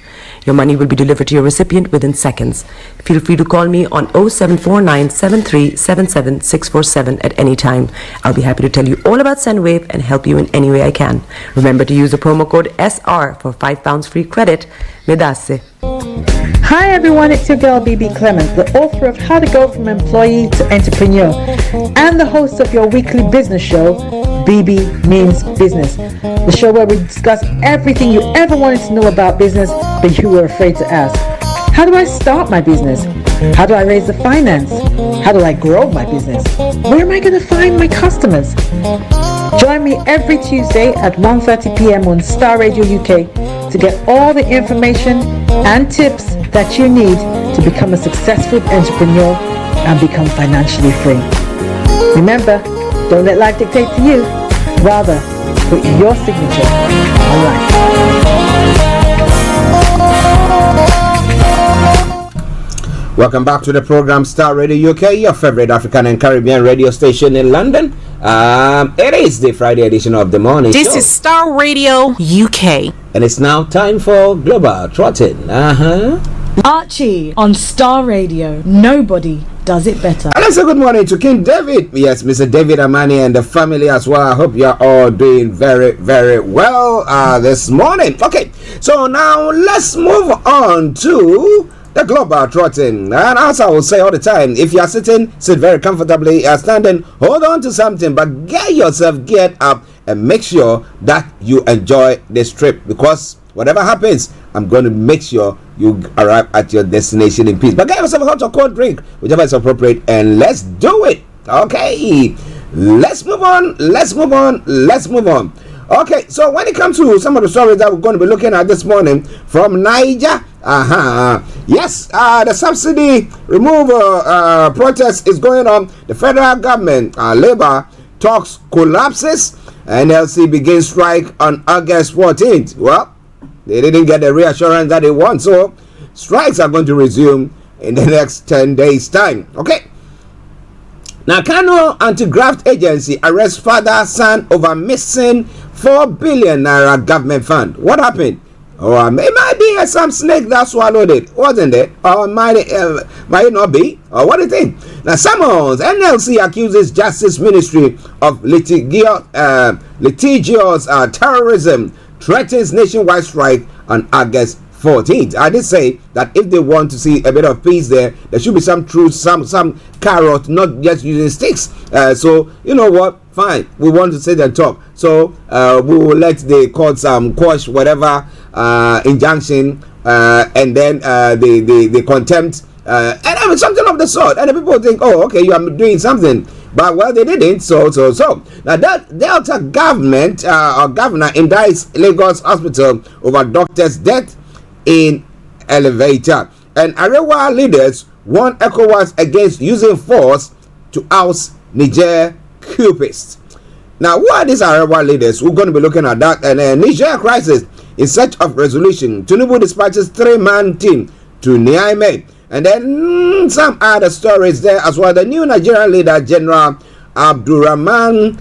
Speaker 14: Your money will be delivered to your recipient within seconds. Feel free to call me on 0749 7377 647 at any time. I'll be happy to tell you all about SendWave and help you in any way I can. Remember to use the promo code SR for £5 free credit. Medasse.
Speaker 2: Hi everyone, it's your girl BB Clement, the author of How to Go From Employee to Entrepreneur and the host of your weekly business show, BB Means Business, the show where we discuss everything you ever wanted to know about business but you were afraid to ask. How do I start my business? How do I raise the finance? How do I grow my business? Where am I going to find my customers? Join me every Tuesday at 1:30 p.m. on Starr Radio UK to get all the information and tips that you need to become a successful entrepreneur and become financially free. Remember, don't let life dictate to you. Rather, put your signature on life.
Speaker 9: Welcome back to the program Starr Radio UK, your favorite African and Caribbean radio station in London. It is the Friday edition of the morning show.
Speaker 15: This is Starr Radio UK.
Speaker 9: And it's now time for Global Trotting.
Speaker 17: Archie on Starr Radio. Nobody does it better.
Speaker 9: And let's say good morning to King David. Yes, Mr. David Amani and the family as well. I hope you're all doing very, very well this morning. Okay, so now let's move on to the Global Trotting. And as I will say all the time, if you are sitting, sit very comfortably. You are standing, hold on to something, but get yourself geared up and make sure that you enjoy this trip, because whatever happens, I'm going to make sure you arrive at your destination in peace. But get yourself a hot or cold drink, whichever is appropriate, and let's do it. Okay, let's move on. Okay, so when it comes to some of the stories that we're going to be looking at this morning from Niger, yes, the subsidy removal protest is going on. The federal government, Labour talks collapses. NLC begins strike on August 14th. Well, they didn't get the reassurance that they want, so strikes are going to resume in the next 10 days' time. Okay. Now, Kano Anti-Graft Agency arrests father, son over missing 4 billion naira government fund. What happened? Or it might be some snake that swallowed it, wasn't it? Or might it not be? Or what do you think? Now, Summons, NLC accuses Justice Ministry of litigious terrorism, threatens nationwide strike on August 14th. I did say that if they want to see a bit of peace there should be some truth, some carrot, not just using sticks. So, you know what? Fine. We want to sit and talk. So, we will let the courts quash whatever injunction and then the contempt and I mean something of the sort. And the people think, oh, okay, you are doing something. But well, they didn't. So. Now that Delta government or governor indicts Lagos hospital over doctor's death in elevator. And Arewa leaders warn ECOWAS against using force to oust Niger coupists. Now, who are these Arewa leaders? We're going to be looking at that. And Niger crisis in search of resolution. Tinubu dispatches 3-man team to Niamey. And then some other stories there as well. The new Nigerian leader, General Abdurrahman,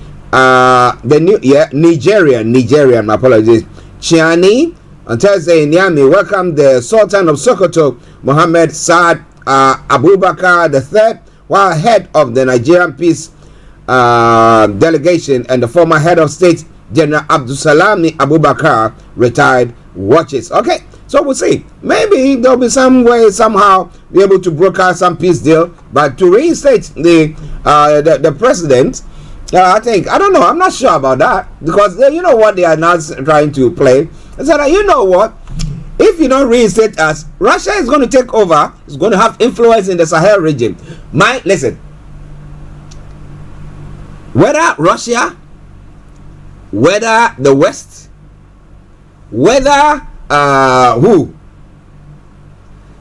Speaker 9: Nigerian, my apologies, Chiani, on Thursday in Niamey, welcomed the Sultan of Sokoto, Mohammed Saad Abubakar III, while head of the Nigerian peace delegation and the former head of state, General Abdusalami Abubakar, retired, watches. Okay, so we'll see. Maybe there'll be some way, somehow, be able to broker some peace deal, but to reinstate the president, I don't know, I'm not sure about that, because you know what they are now trying to play. I said, you know what? If you don't reinstate us, Russia is going to take over. It's going to have influence in the Sahel region. Listen. Whether Russia, whether the West, whether who,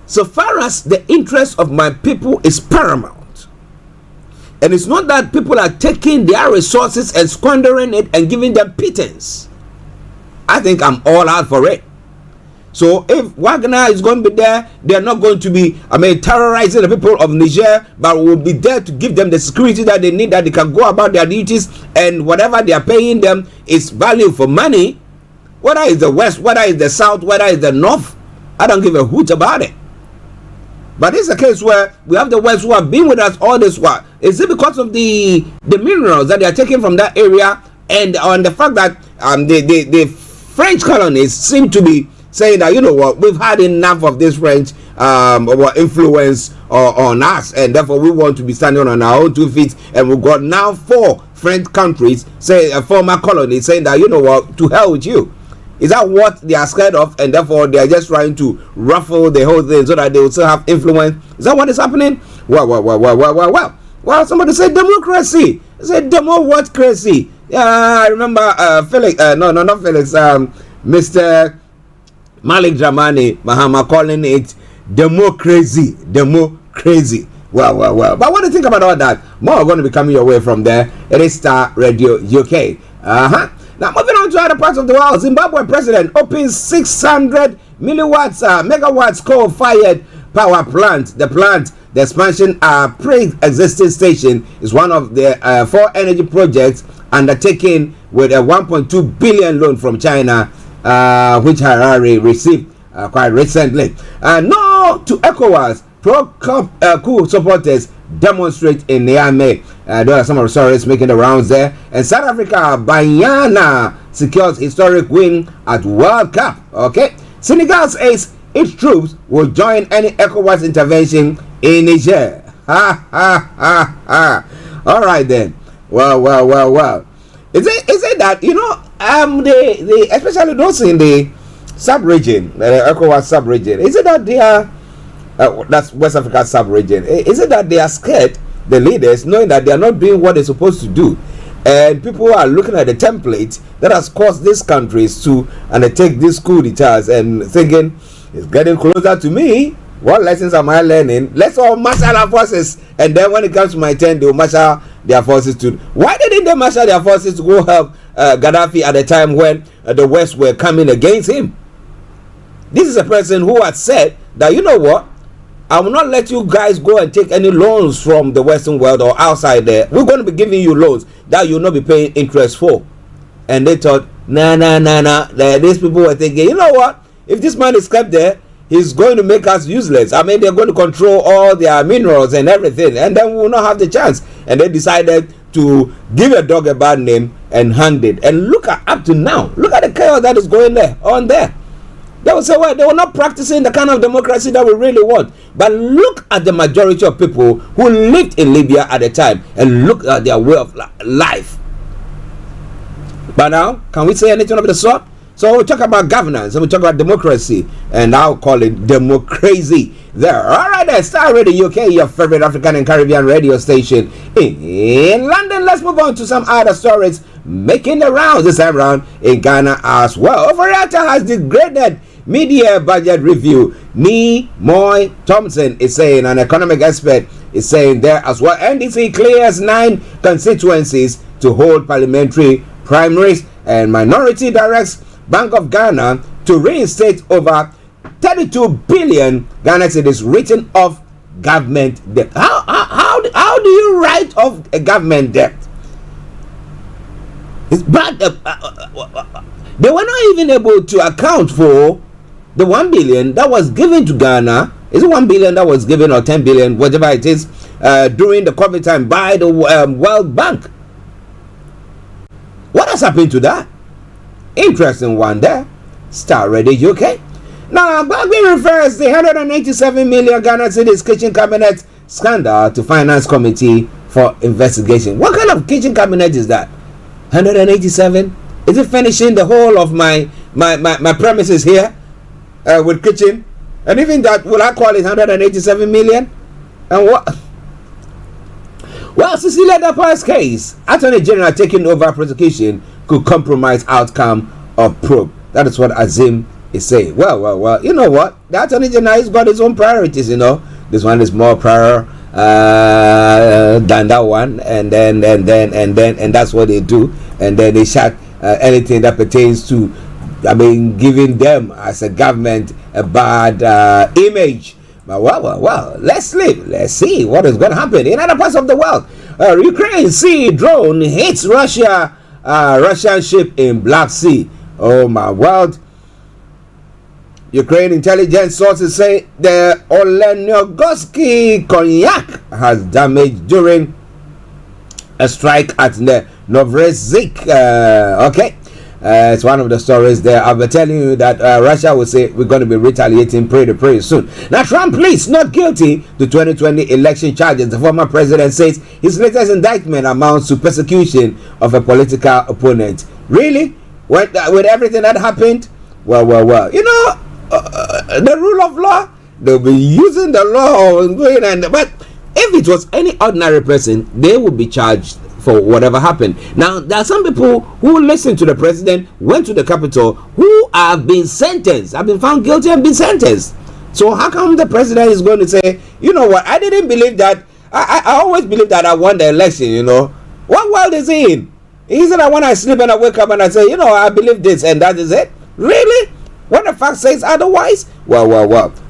Speaker 9: so far as the interest of my people is paramount, and it's not that people are taking their resources and squandering it and giving them pittance. I think I'm all out for it. So if Wagner is going to be there, they're not going to be, terrorizing the people of Niger, but will be there to give them the security that they need, that they can go about their duties, and whatever they are paying them is value for money. Whether it's the West, whether it's the South, whether it's the North, I don't give a hoot about it. But it's a case where we have the West who have been with us all this while. Is it because of the minerals that they are taking from that area, and on the fact that the French colonies seem to be saying that, you know what, we've had enough of this French influence on us, and therefore we want to be standing on our own 2 feet, and we've got now 4 French countries, say former colonies, saying that, you know what, to hell with you. Is that what they are scared of, and therefore they are just trying to ruffle the whole thing so that they will still have influence? Is that what is happening? Well, somebody said democracy. They said demo what crazy? Yeah, I remember Felix, not Felix, Mr. Malik Dramani Mahama calling it democracy. Well. But what do you think about all that? More are going to be coming your way from there. It is Starr Radio UK. Now moving on to other parts of the world. Zimbabwe president opens 600 megawatts coal-fired power plant. The expansion pre-existing station is one of the 4 energy projects undertaken with a 1.2 billion loan from China, which Harare received quite recently. No to ECOWAS. Pro-coup supporters demonstrate in Niamey. There are some of the stories making the rounds there. And South Africa, Banyana secures historic win at World Cup. Okay. Senegal says its troops will join any ECOWAS intervention in Niger. All right then. Well. Is it that, you know, they especially those in the sub-region, the ECOWAS sub-region, is it that they are that's West Africa sub-region, is it that they are scared, the leaders, knowing that they are not doing what they're supposed to do, and people are looking at the template that has caused these countries to undertake these coup d'etats and thinking it's getting closer to me? What lessons am I learning? Let's all marshal our forces, and then when it comes to my turn, they will marshal their forces to. Why didn't they marshal their forces to go help Gaddafi at the time when the West were coming against him? This is a person who had said that, you know what, I will not let you guys go and take any loans from the Western world or outside there. We're going to be giving you loans that you'll not be paying interest for. And they thought, nah. These people were thinking, you know what? if this man is kept there, he's going to make us useless. I mean, they're going to control all their minerals and everything, and then we will not have the chance. And they decided to give a dog a bad name and hanged it. And look at up to now, look at the chaos that is going on there. They will say, well, they were not practicing the kind of democracy that we really want. But look at the majority of people who lived in Libya at the time, and look at their way of life. But now, can we say anything of the sort? So we talk about governance, and we talk about democracy, and I'll call it democracy there. All right, then, Starr Radio UK, your favorite African and Caribbean radio station in London. Let's move on to some other stories making the rounds this time around in Ghana as well. Overreactor has degraded media budget review. Moy Thompson is saying, an economic expert is saying there as well. NDC clears 9 constituencies to hold parliamentary primaries, and minority directs Bank of Ghana to reinstate over 32 billion Ghana cedis written off government debt. How do you write off a government debt? It's bad. They were not even able to account for the 1 billion that was given to Ghana. Is it 1 billion that was given, or 10 billion, whatever it is, during the COVID time by the World Bank? What has happened to that? Interesting one there. Starr Radio UK. Now, Gbagbe refers the 187 million Ghana cedis kitchen cabinet scandal to Finance Committee for investigation. What kind of kitchen cabinet is that? 187? Is it finishing the whole of my premises here with kitchen? And even that, will I call it 187 million? And what? Well, Cecilia Dapa's case, Attorney General taking over prosecution could compromise outcome of probe. That is what Azim is saying. Well, you know what? The Attorney General has got his own priorities, you know. This one is more prior than that one, and that's what they do. And then they shut anything that pertains to, I mean, giving them as a government a bad image. But well, let's live. Let's see what is going to happen in other parts of the world. Ukraine sea drone hits Russian ship in Black Sea. Oh my word. Ukraine intelligence sources say the Olenyogorsk cognac has damaged during a strike at the Novorossiysk. Okay. It's one of the stories there. I'll be telling you that Russia will say we're going to be retaliating pretty soon. Now, Trump pleads not guilty to 2020 election charges. The former president says his latest indictment amounts to persecution of a political opponent. Really? With everything that happened? Well. You know, the rule of law, they'll be using the law. But if it was any ordinary person, they would be charged for whatever happened. Now, there are some people who listened to the president, went to the Capitol, who have been sentenced, have been found guilty and been sentenced. So how come the president is going to say, you know what, I didn't believe that, I always believed that I won the election, you know. What world is he in? He said that when I sleep and I wake up and I say, you know, I believe this and that is it? Really? When the fact says otherwise? Well.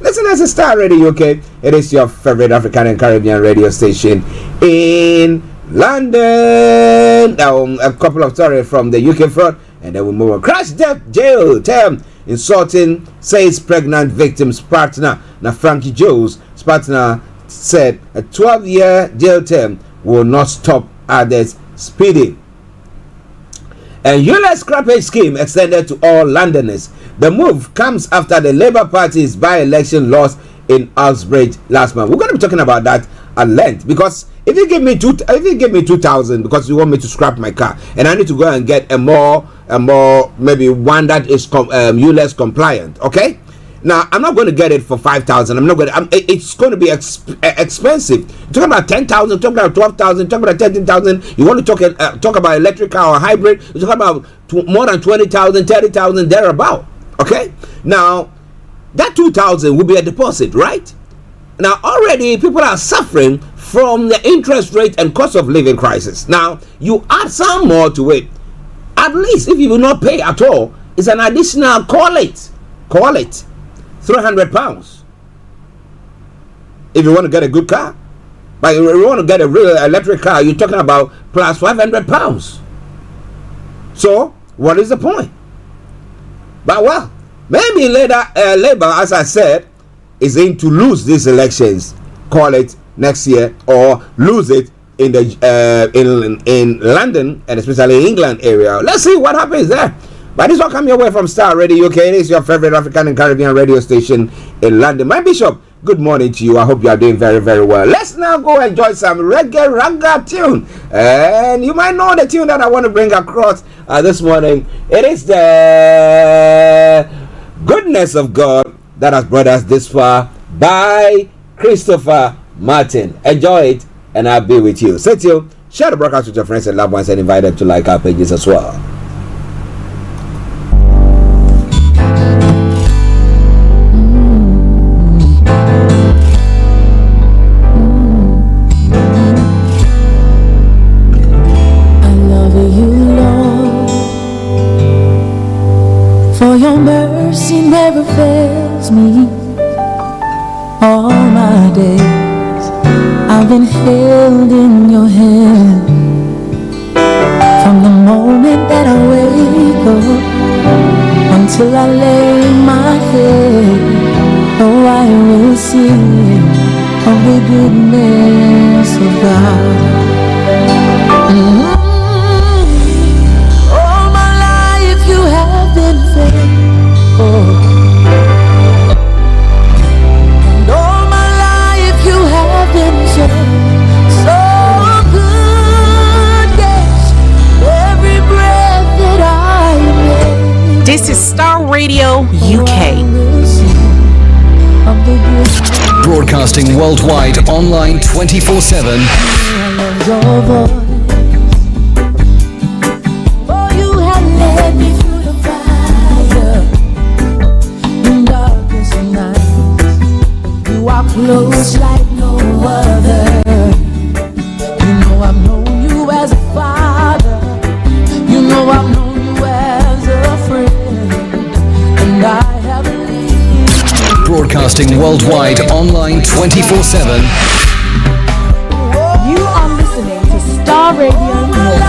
Speaker 9: Listen, as a Starr Radio UK, it is your favorite African and Caribbean radio station in London. A couple of stories from the UK front, and then we move on. Crash death jail term insulting says pregnant victim's partner. Now Frankie Joe's partner said a 12-year jail term will not stop others speeding. And ULEZ scrappage scheme extended to all Londoners. The move comes after the Labour Party's by-election loss in Uxbridge last month. We're going to be talking about that at length, because if you give me 2,000 because you want me to scrap my car, and I need to go and get a more maybe one that is ULEZ compliant, okay? Now I'm not going to get it for 5,000. It's going to be expensive. You're talking about 10,000, talking about 12,000, talking about 13,000. You want to talk about electric car or hybrid? You're talking about more than 20,000, 30,000 thereabout. Okay. Now that 2,000 will be a deposit, right? Now already people are suffering from the interest rate and cost of living crisis. Now you add some more to it. At least if you will not pay at all, it's an additional call it £300 if you want to get a good car. But if you want to get a real electric car, you're talking about plus £500. So what is the point? But well, Maybe later, Labour, as I said, is aimed to lose these elections, call it next year, or lose it in the in London and especially England area. Let's see what happens there. But this will come your way from Starr Radio UK. It is your favorite African and Caribbean radio station in London. My Bishop, good morning to you. I hope you are doing very, very well. Let's now go enjoy some reggae ragga tune. And you might know the tune that I want to bring across this morning. It is the Goodness of God that has brought us this far by Christopher Martin. Enjoy it, and I'll be with you. Set you, share the broadcast with your friends and loved ones, and invite them to like our pages as well.
Speaker 7: For your mercy never fails me. All my days I've been held in your hand. From the moment that I wake up until I lay my head, oh, I will sing of the goodness of God. All my life you have been faithful. And all my life you have been so good. Yes, every breath that I make.
Speaker 15: This is Starr Radio UK.
Speaker 18: Broadcasting worldwide, online 24/7.
Speaker 7: Your voice. Oh, you have led me through the fire in darkest nights. You are close like no other. You know I've known you as a father. You know I've known you as a friend. And I have lived.
Speaker 18: Broadcasting worldwide, online 24/7.
Speaker 17: You are listening to Starr Radio North.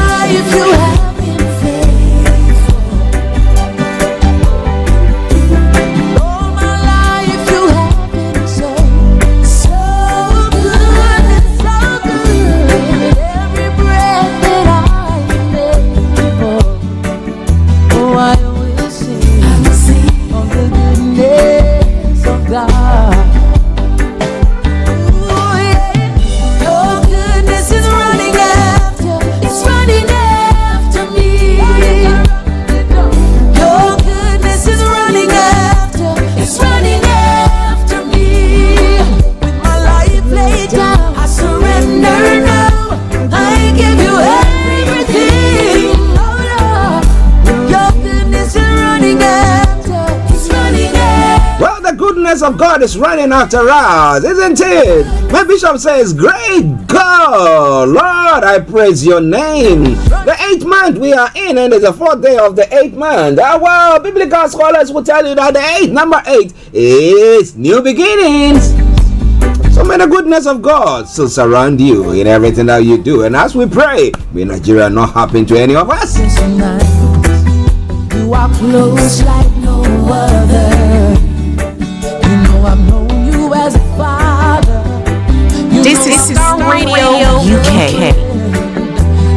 Speaker 9: Of God is running after us, isn't it? My bishop says, great God, Lord, I praise your name. The 8th month we are in, and it's the 4th day of the 8th month. Well, biblical scholars will tell you that the number 8 is new beginnings. So may the goodness of God still surround you in everything that you do. And as we pray, may Nigeria not happen to any of us.
Speaker 7: You are close like no other. I've known you as a father.
Speaker 15: This is Starr Radio UK.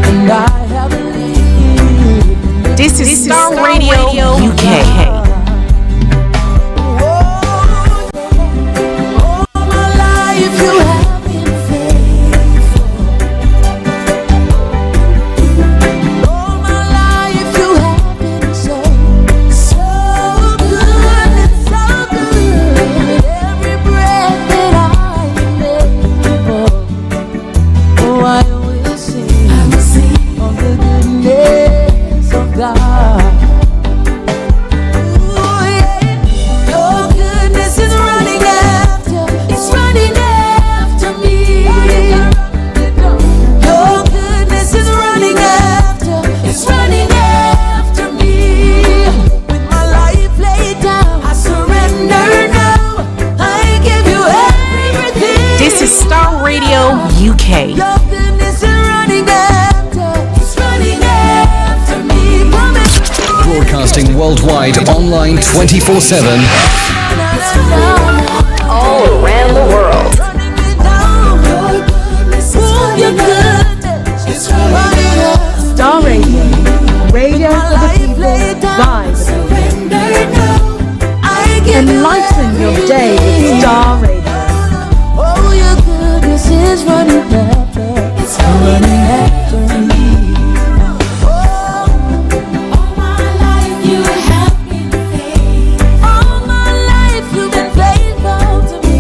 Speaker 7: And I have lived.
Speaker 15: This is Starr Radio UK.
Speaker 7: All my life you have been faithful. All my life you have been so good and so good. Every breath that I make, oh, I will sing of the goodness of God.
Speaker 18: Broadcasting worldwide, online 24/7.
Speaker 15: All around the world.
Speaker 17: Starr Radio. Radio for the people. Vibe. Enlighten your day with Starr Radio.
Speaker 7: Oh, your goodness is running after. It's running after me. All my life you have been faithful. All my life you've been faithful to me.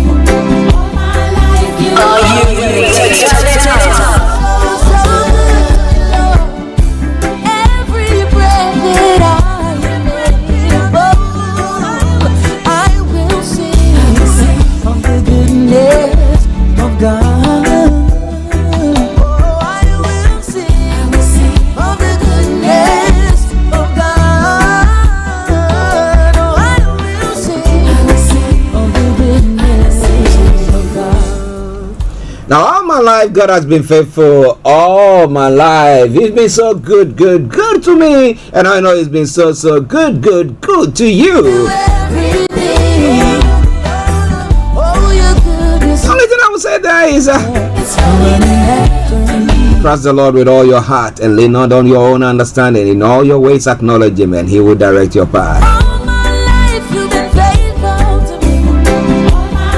Speaker 7: All my life you have been faithful. Every breath that I am able, I will sing of the goodness of God. Oh, I will sing of the goodness of God. Oh, I will sing of the goodness of God.
Speaker 9: Now, all my life, God has been faithful. All my life, He's been so good to me, and I know He's been so good to you. The only thing I would say there is, trust the Lord with all your heart and lean not on your own understanding. In all your ways, acknowledge Him, and He will direct your path.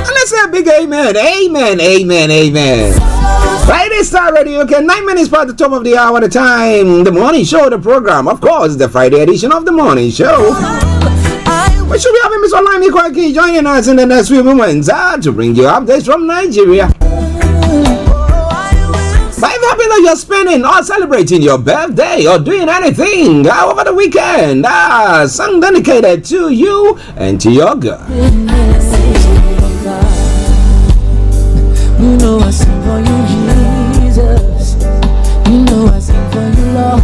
Speaker 9: And let's say a big amen. Amen. Right, it's Starr Radio. Okay, 9 minutes past the top of the hour. The time, the morning show, the program. Of course, the Friday edition of the morning show. We should be having Miss Olayomi Koiki joining us in the next few moments to bring you updates from Nigeria. But if happy that you're spending or celebrating your birthday or doing anything over the weekend, song dedicated to you and to your girl.
Speaker 7: You know I sing for you, Jesus. You know I sing for you, Lord.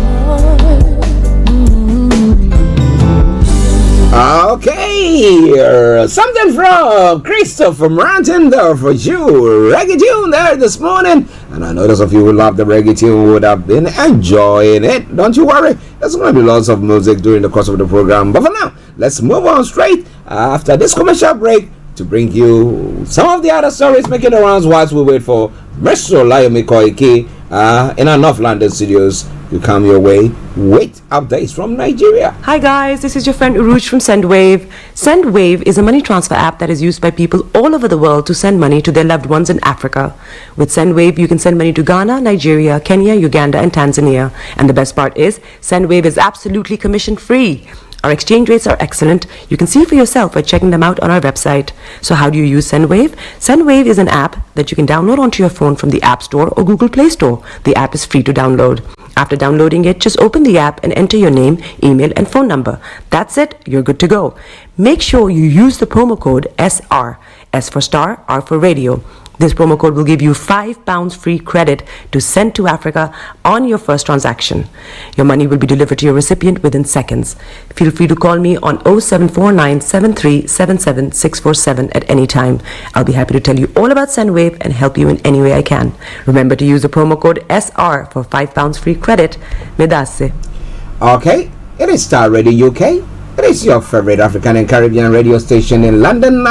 Speaker 9: Okay, something from Christopher Martindale for you. Reggae tune there this morning. And I know those of you who love the reggae tune would have been enjoying it. Don't you worry, there's going to be lots of music during the course of the program. But for now, let's move on straight after this commercial break to bring you some of the other stories making the rounds whilst we wait for Mr. Olayomi Koiki in our North London studios to come your way. Wait updates from Nigeria.
Speaker 14: Hi guys, this is your friend Uruj from SendWave. SendWave is a money transfer app that is used by people all over the world to send money to their loved ones in Africa. With SendWave, you can send money to Ghana, Nigeria, Kenya, Uganda, and Tanzania. And the best part is, SendWave is absolutely commission free. Our exchange rates are excellent. You can see for yourself by checking them out on our website. So how do you use SendWave? SendWave is an app that you can download onto your phone from the App Store or Google Play Store. The app is free to download. After downloading it, just open the app and enter your name, email, and phone number. That's it. You're good to go. Make sure you use the promo code SR. S for Starr, R for Radio. This promo code will give you £5 free credit to send to Africa on your first transaction. Your money will be delivered to your recipient within seconds. Feel free to call me on 0749 7377 647 at any time. I'll be happy to tell you all about SendWave and help you in any way I can. Remember to use the promo code SR for £5 free credit. Medasse.
Speaker 9: Okay, it is Starr Radio UK. It is your favorite African and Caribbean radio station in London.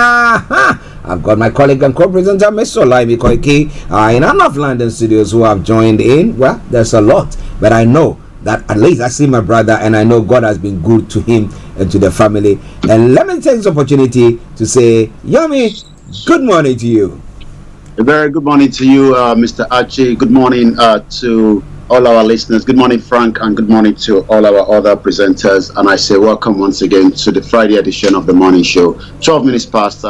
Speaker 9: I've got my colleague and co-presenter, Mr. Olayomi Koiki, in our North London studios who have joined in. Well, there's a lot, but I know that at least I see my brother and I know God has been good to him and to the family. And let me take this opportunity to say, Yomi, good morning to you.
Speaker 19: A very good morning to you, Mr. Archie. Good morning to all our listeners. Good morning, Frank, and good morning to all our other presenters. And I say welcome once again to the Friday edition of the morning show. 12 minutes past.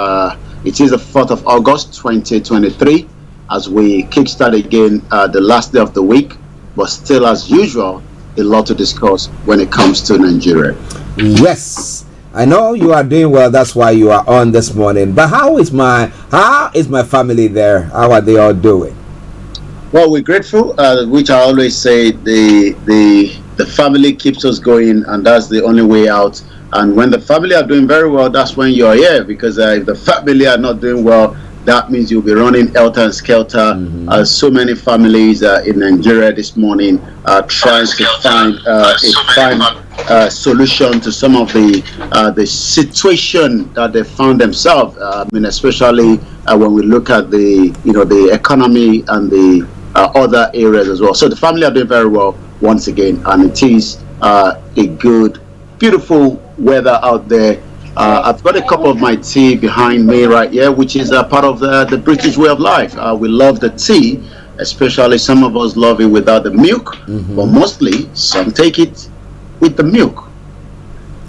Speaker 19: It is the 4th of August, 2023, as we kickstart again the last day of the week. But still, as usual, a lot to discuss when it comes to Nigeria.
Speaker 9: Yes, I know you are doing well. That's why you are on this morning. But how is my family there? How are they all doing?
Speaker 19: Well, we're grateful, which I always say the family keeps us going, and that's the only way out. And when the family are doing very well, that's when you're here, because if the family are not doing well, that means you'll be running helter and skelter. So many families in Nigeria this morning are trying to find a solution to some of the situation that they found themselves. I mean, especially when we look at the economy and the other areas as well. So the family are doing very well once again, and it is a good, beautiful weather out there. I've got a cup of my tea behind me right here, which is a part of the British way of life. We love the tea, especially some of us love it without the milk, but mostly some take it with the milk.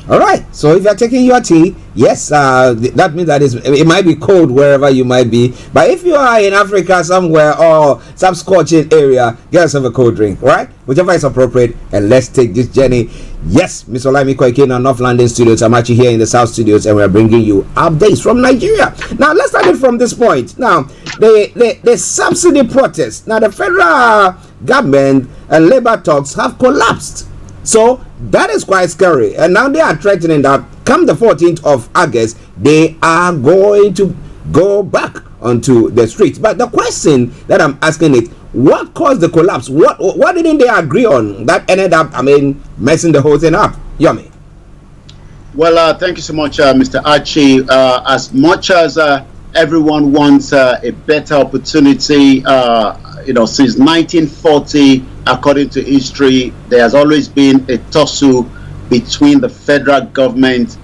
Speaker 9: All right, so if you're taking your tea, yes, that means that it might be cold wherever you might be. But if you are in Africa somewhere or some scorching area, get yourself a cold drink, right? Whichever is appropriate, and let's take this journey. Yes, Mr. Olayomi Koiki in our North London studios. I'm actually here in the South studios, and we're bringing you updates from Nigeria. Now, let's start it from this point. Now, the subsidy protest. Now, the federal government and labor talks have collapsed. So that is quite scary, and now they are threatening that come the 14th of August they are going to go back onto the streets. But the question that I'm asking is, what caused the collapse? What didn't they agree on that ended up, messing the whole thing up? Yomi.
Speaker 19: Well, thank you so much, Mr. Archie. As much as everyone wants a better opportunity, since 1940. According to history, there has always been a tussle between the federal government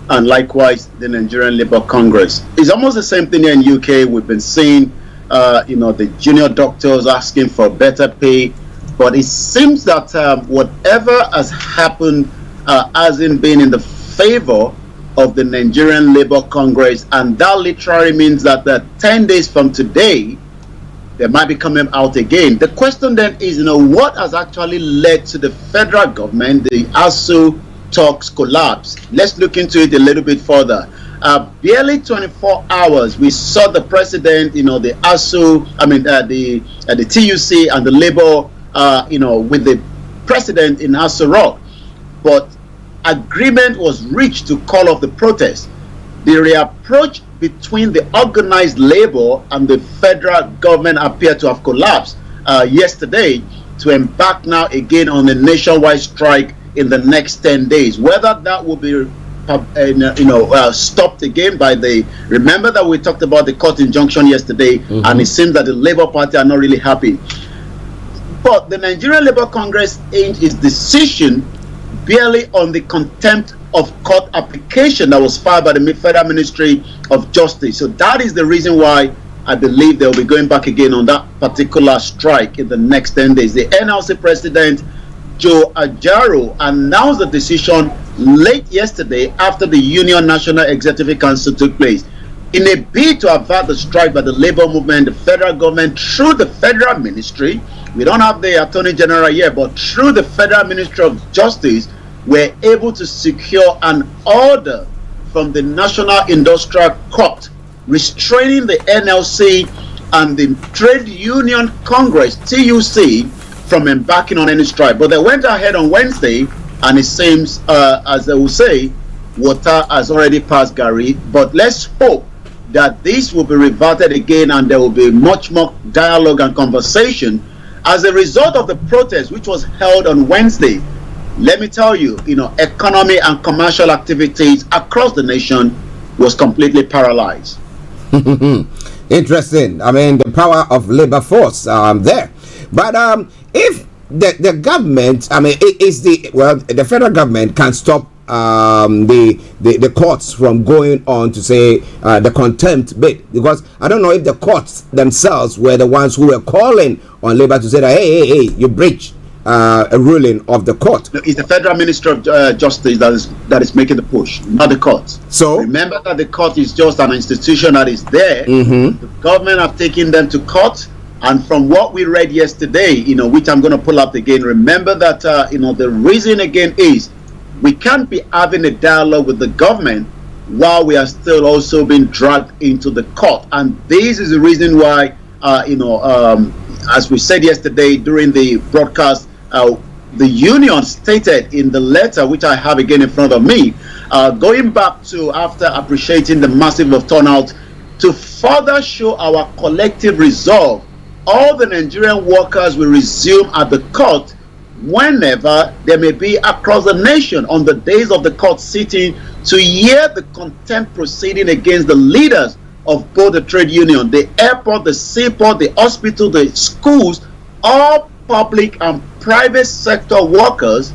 Speaker 19: and likewise the Nigerian Labour Congress. It's almost the same thing here in UK. We've been seeing, the junior doctors asking for better pay, but it seems that whatever has happened hasn't been in the favor of the Nigerian Labour Congress, and that literally means that 10 days from today, they might be coming out again. The question then is, what has actually led to the federal government, the ASU talks collapse? Let's look into it a little bit further. Barely 24 hours, we saw the president, the ASU, the TUC and the Labour, with the president in Aso Rock. But agreement was reached to call off the protest. The reapproach between the organized labor and the federal government appear to have collapsed yesterday to embark now again on a nationwide strike in the next 10 days. Whether that will be stopped again by remember that we talked about the court injunction yesterday, and it seems that the Labour Party are not really happy. But the Nigerian Labour Congress aimed its decision barely on the contempt of court application that was filed by the Federal Ministry of Justice. So that is the reason why I believe they'll be going back again on that particular strike in the next 10 days. The NLC president, Joe Ajaro, announced the decision late yesterday after the Union National Executive Council took place. In a bid to avert the strike by the labor movement, the federal government, through the federal ministry, we don't have the Attorney General here, but through the Federal Ministry of Justice, were able to secure an order from the National Industrial Court restraining the NLC and the Trade Union Congress, TUC, from embarking on any strike. But they went ahead on Wednesday, and it seems, as they will say, water has already passed Gary. But let's hope that this will be reverted again, and there will be much more dialogue and conversation as a result of the protest, which was held on Wednesday. Let me tell you, economy and commercial activities across the nation was completely paralyzed.
Speaker 9: Interesting. The power of labor force there. But if the government, the federal government can stop the courts from going on to say the contempt bit, because I don't know if the courts themselves were the ones who were calling on labor to say that hey, you breach a ruling of the court.
Speaker 19: No, it's the Federal Ministry of Justice that is making the push, not the court.
Speaker 9: So
Speaker 19: remember that the court is just an institution that is there. The government have taken them to court, and from what we read yesterday, which I'm going to pull up again, remember that the reason again is we can't be having a dialogue with the government while we are still also being dragged into the court, and this is the reason why as we said yesterday during the broadcast, the union stated in the letter, which I have again in front of me, going back to after appreciating the massive turnout To further show our collective resolve, all the Nigerian workers will resume at the court whenever there may be across the nation on the days of the court sitting to hear the contempt proceeding against the leaders of both the trade union, the airport, the seaport, the hospital, the schools. All public and private sector workers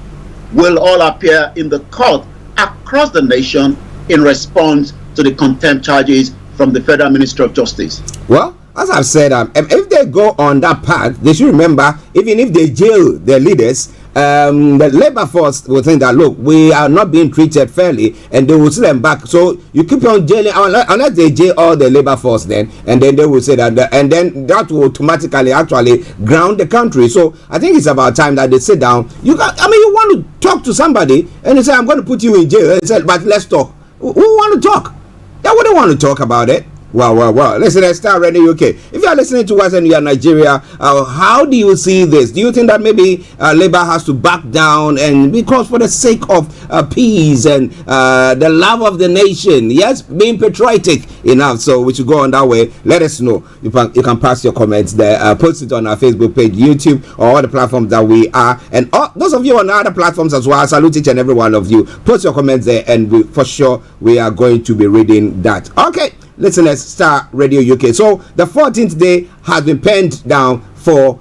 Speaker 19: will all appear in the court across the nation in response to the contempt charges from the Federal Ministry of Justice.
Speaker 9: Well, as I've said, if they go on that path, they should remember, even if they jail their leaders, the labor force will think that, look, we are not being treated fairly, and they will send them back. So you keep on jailing unless they jail all the labor force, then they will say that, and then that will automatically actually ground the country. So I think it's about time that they sit down. You want to talk to somebody, and they say, I'm going to put you in jail. They said, but let's talk. Who want to talk? They wouldn't want to talk about it. Well. Listen, let's start Radio UK. If you are listening to us and you are Nigeria, how do you see this? Do you think that maybe Labour has to back down, and because for the sake of peace and the love of the nation, yes, being patriotic enough, so we should go on that way? Let us know. You can pass your comments there. Post it on our Facebook page, YouTube, or all the platforms that we are. And those of you on other platforms as well, I salute each and every one of you. Post your comments there, and for sure we are going to be reading that. Okay. Listeners, Starr Radio UK. So the 14th day has been penned down for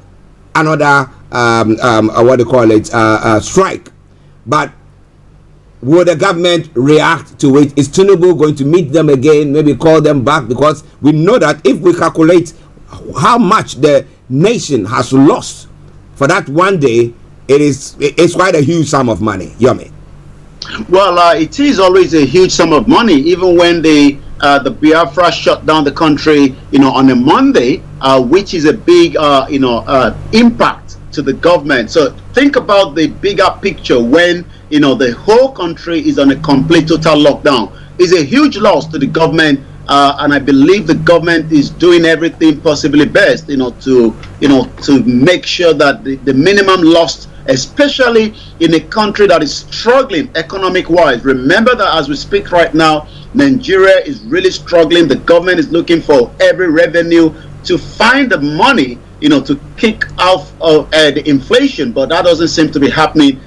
Speaker 9: another strike. But will the government react to it? Is Tinubu going to meet them again? Maybe call them back? Because we know that if we calculate how much the nation has lost for that one day, it's quite a huge sum of money. Yomi.
Speaker 19: Well, it is always a huge sum of money, even when the Biafra shut down the country, on a Monday, which is a big, impact to the government. So think about the bigger picture when, the whole country is on a complete total lockdown. It's a huge loss to the government, and I believe the government is doing everything possibly best, to make sure that the minimum loss, especially in a country that is struggling economic-wise. Remember that as we speak right now, Nigeria is really struggling. The government is looking for every revenue to find the money, to kick off the inflation, but that doesn't seem to be happening.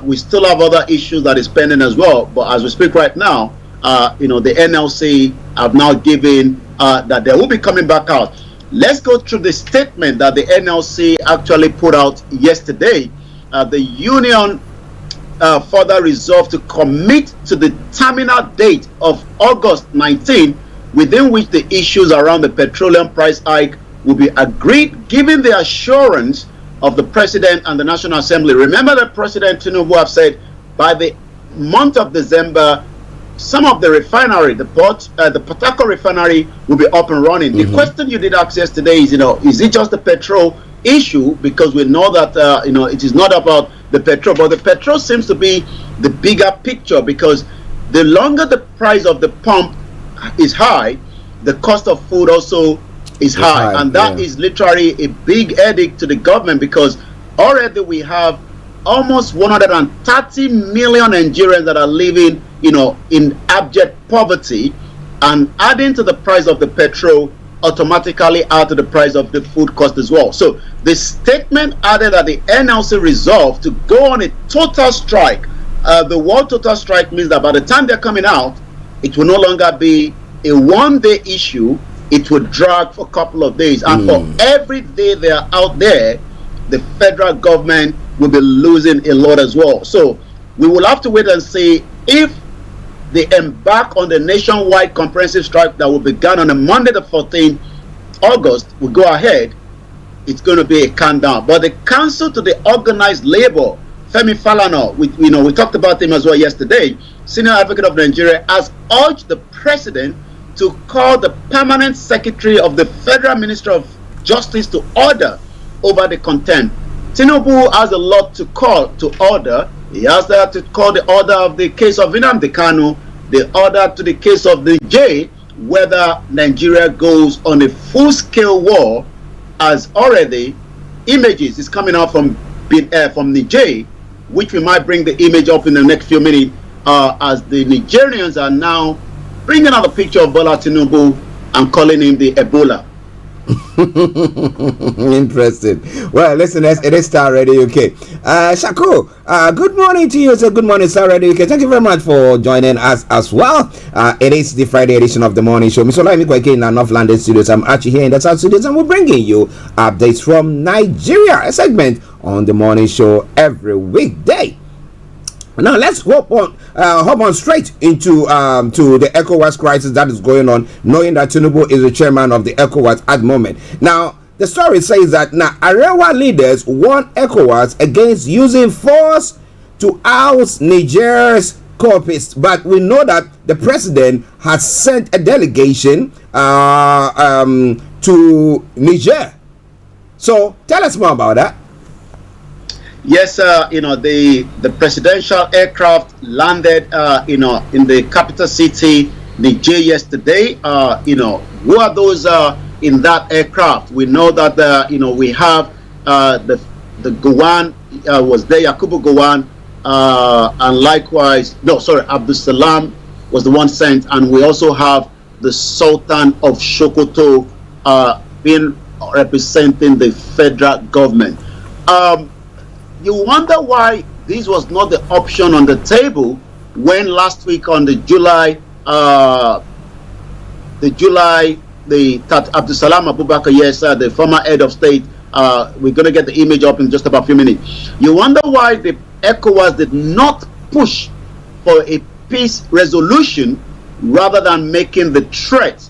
Speaker 19: We still have other issues that is pending as well. But as we speak right now, the NLC have now given that they will be coming back out. Let's go through the statement that the NLC actually put out yesterday. The union further resolved to commit to the terminal date of August 19, within which the issues around the petroleum price hike will be agreed, given the assurance of the President and the National Assembly. Remember that President Tinubu have said by the month of December, some of the refinery, the Port Harcourt refinery will be up and running. The question you did ask yesterday is, is it just the petrol issue? Because we know that, it is not about the petrol, but the petrol seems to be the bigger picture, because the longer the price of the pump is high, the cost of food also is high. And that is literally a big headache to the government, because already we have almost 130 million Nigerians that are living, in abject poverty, and adding to the price of the petrol automatically add to the price of the food cost as well. So the statement added that the NLC resolved to go on a total strike. The word total strike means that by the time they're coming out, it will no longer be a one-day issue. It will drag for a couple of days. And for every day they are out there, the federal government will be losing a lot as well. So we will have to wait and see if they embark on the nationwide comprehensive strike that will begin on a Monday the 14th August. Will go ahead. It's going to be a countdown. But the Council to the Organized Labor, Femi Falana, we talked about him as well yesterday, Senior Advocate of Nigeria, has urged the President to call the Permanent Secretary of the Federal Ministry of Justice to order over the contempt. Tinubu has a lot to call to order. He has to call the order of the case of Nnamdi Kanu, the order to the case of the J, whether Nigeria goes on a full-scale war, as already images is coming out from Niger, which we might bring the image up in the next few minutes, as the Nigerians are now bringing out a picture of Bola Tinubu and calling him the Ebola.
Speaker 9: Interesting. Well, listeners, it is Starr Radio UK. Shaku, good morning to you. So good morning, Starr Radio UK. Thank you very much for joining us as well. It is the Friday edition of the morning show. Mr. Olayomi Koiki in our North London studios. I'm Archie here in the South studios, and we're bringing you updates from Nigeria, a segment on the morning show every weekday. Now let's hop on straight into to the ECOWAS crisis that is going on, knowing that Tinubu is the chairman of the ECOWAS at the moment. Now the story says that now Arewa leaders warn ECOWAS against using force to oust Niger's co-ops, but we know that the president has sent a delegation to Niger. So tell us more about that.
Speaker 19: Yes, the presidential aircraft landed, in the capital city, Niger, yesterday. Who are those in that aircraft? We know that, we have the Gowon was there, Yakubu Gowon, and likewise, Abdul Salam was the one sent, and we also have the Sultan of Sokoto being representing the federal government. You wonder why this was not the option on the table when last week on the Abdul Salam Abubakar, yes, the former head of state, we're going to get the image up in just about a few minutes. You wonder why the ECOWAS did not push for a peace resolution rather than making the threat,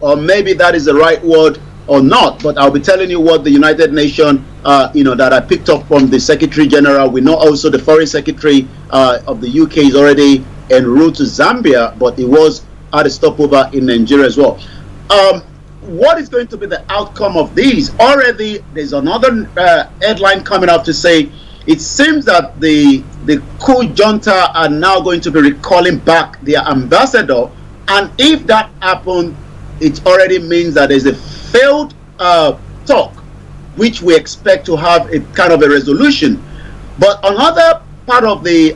Speaker 19: or maybe that is the right word or not, but I'll be telling you what the United Nations, that I picked up from the Secretary General. We know also the Foreign Secretary of the UK is already en route to Zambia, but he was at a stopover in Nigeria as well. What is going to be the outcome of these? Already, there's another headline coming up to say it seems that the coup junta are now going to be recalling back their ambassador, and if that happens, it already means that there's a failed talk, which we expect to have a kind of a resolution. But another part of the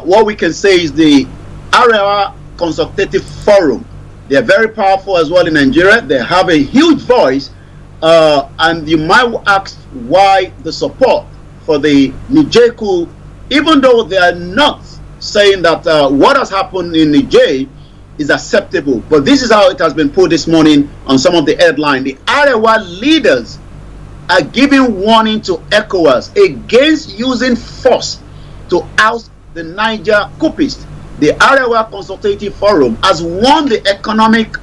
Speaker 19: what we can say is the Arewa Consultative Forum. They are very powerful as well in Nigeria. They have a huge voice, and you might ask why the support for the Niger coup, even though they are not saying that what has happened in Niger is acceptable. But this is how it has been put this morning on some of the headline. The Arewa leaders are giving warning to ECOWAS against using force to oust the Niger coupists. The Arewa Consultative Forum has warned the economic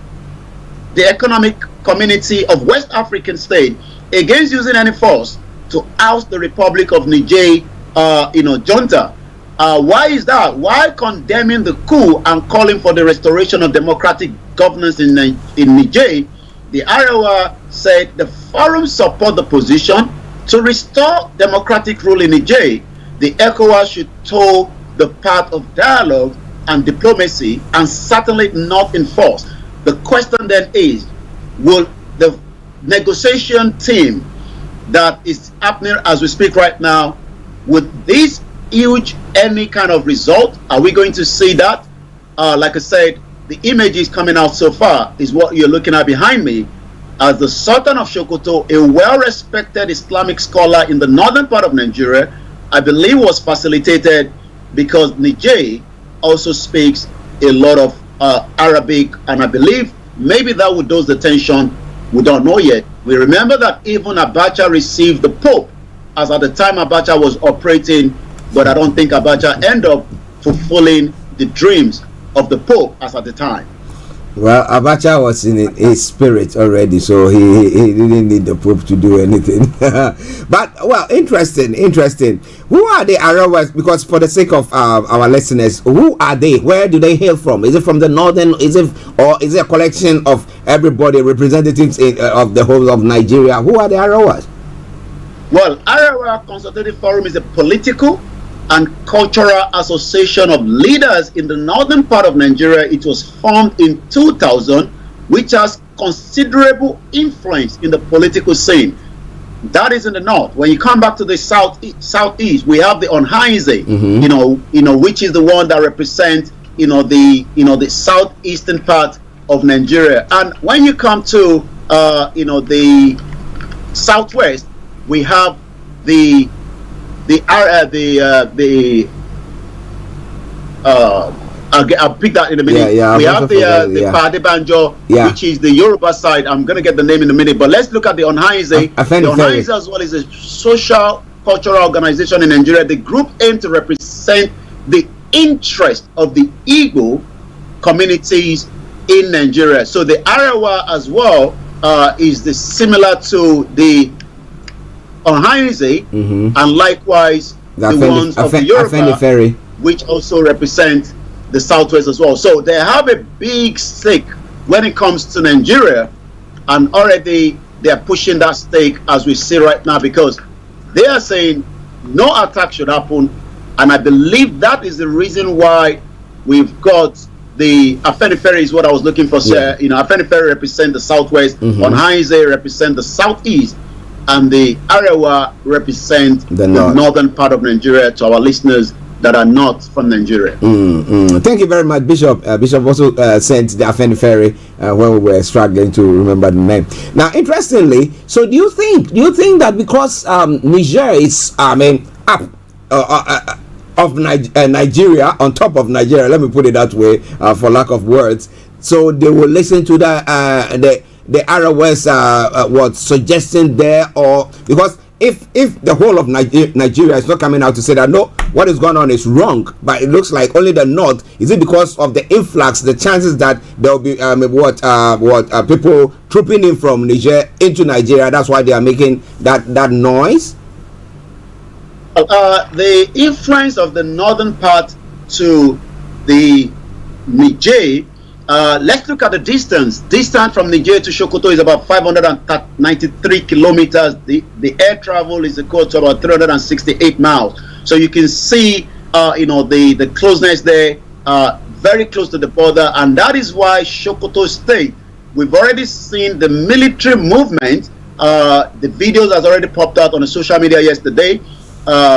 Speaker 19: community of West African states against using any force to oust the Republic of Niger junta. Why is that? Why condemning the coup and calling for the restoration of democratic governance in Niger? The Arewa said the forum support the position to restore democratic rule in Niger. The ECOWAS should toe the path of dialogue and diplomacy and certainly not enforce. The question then is, will the negotiation team that is happening as we speak right now, would this huge any kind of result? Are we going to see that? Like I said, the images coming out so far is what you're looking at behind me, as the Sultan of Sokoto, a well-respected Islamic scholar in the northern part of Nigeria, I believe was facilitated because Niger also speaks a lot of Arabic, and I believe maybe that would dose the tension. We don't know yet. We remember that even Abacha received the Pope, as at the time Abacha was operating, but I don't think Abacha ended up fulfilling the dreams of the Pope as at the time.
Speaker 9: Well, Abacha was in his spirit already, so he didn't need the Pope to do anything. But, well, interesting. Who are the Arewas? Because for the sake of our listeners, who are they? Where do they hail from? Is it from the northern? Is it a collection of everybody, representatives of the whole of Nigeria? Who are the Arewas?
Speaker 19: Well, Arewa Consultative Forum is a political and cultural association of leaders in the northern part of Nigeria. It was formed in 2000, which has considerable influence in the political scene. That is in the north. When you come back to the southeast, we have the Onhaise, which is the one that represents the southeastern part of Nigeria. And when you come to the southwest, we have I'll pick that in a minute. We have the Padebanjo, which is the Yoruba side. I'm going to get the name in a minute, but let's look at the Onhaise. The Onhaise as well is a social cultural organization in Nigeria. The group aims to represent the interest of the Igbo communities in Nigeria. So the Arawa as well is similar to the Onhaise, and likewise the ones of the Yoruba, which also represent the southwest as well. So they have a big stake when it comes to Nigeria, and already they are pushing that stake as we see right now, because they are saying no attack should happen, and I believe that is the reason why we've got the Afenifere is what I was looking for. Afenifere represent the southwest, Onhaise represent the southeast, and the Arewa represent the northern part of Nigeria, to our listeners that are not from Nigeria.
Speaker 9: Thank you very much, Bishop. Bishop also sent the Afenifere when we were struggling to remember the name. Now, interestingly, so do you think that because Niger is, up of Nigeria, on top of Nigeria, let me put it that way, for lack of words, so they will listen to the Arawas was suggesting there, or because if the whole of Nigeria is not coming out to say that no, what is going on is wrong, but it looks like only the north, is it because of the influx, the chances that there will be people trooping in from Niger into Nigeria, that's why they are making that noise?
Speaker 19: The influence of the northern part to the Niger, let's look at the distance. Distance from Niger to Sokoto is about 593 kilometers. The air travel is equal to about 368 miles. So you can see, the closeness there, very close to the border, and that is why Sokoto State, we've already seen the military movement. The videos has already popped out on the social media yesterday.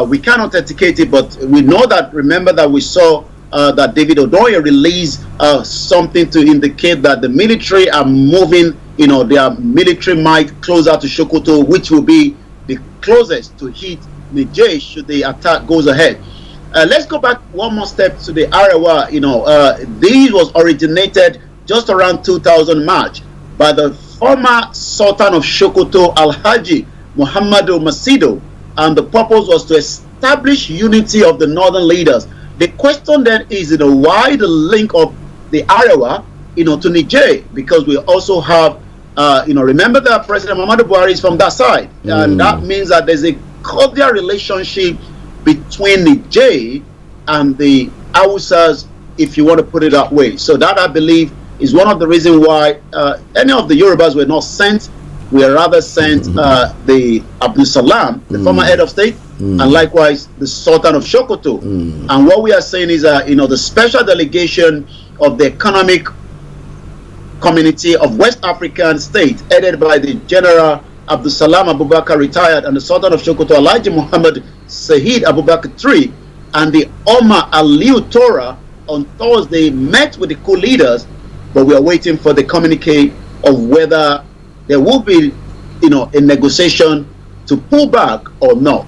Speaker 19: We can't authenticate it, but we know that. Remember that we saw that David Odoye released something to indicate that the military are moving, their military might closer to Sokoto, which will be the closest to hit Niger should the attack goes ahead. Let's go back one more step to the Arewa. This was originated just around 2000 March by the former Sultan of Sokoto, Alhaji Muhammadu Masido, and the purpose was to establish unity of the northern leaders. The question then is, why the link of the Arewa, to Niger? Because we also have, remember that President Muhammadu Buhari is from that side, and that means that there's a cordial relationship between Niger and the Hausas, if you want to put it that way. So that, I believe, is one of the reasons why any of the Yorubas were not sent. We rather sent the Abdul Salam, the former head of state, and likewise the Sultan of Sokoto. And what we are saying is, the special delegation of the economic community of West African states, headed by the General Abdul Salam Abubakar retired, and the Sultan of Sokoto, Alhaji Muhammad Sahid Abubakar III, and the Omar Aliu Torah on Thursday met with the co-leaders, but we are waiting for the communique of whether there will be, a negotiation to pull back or not.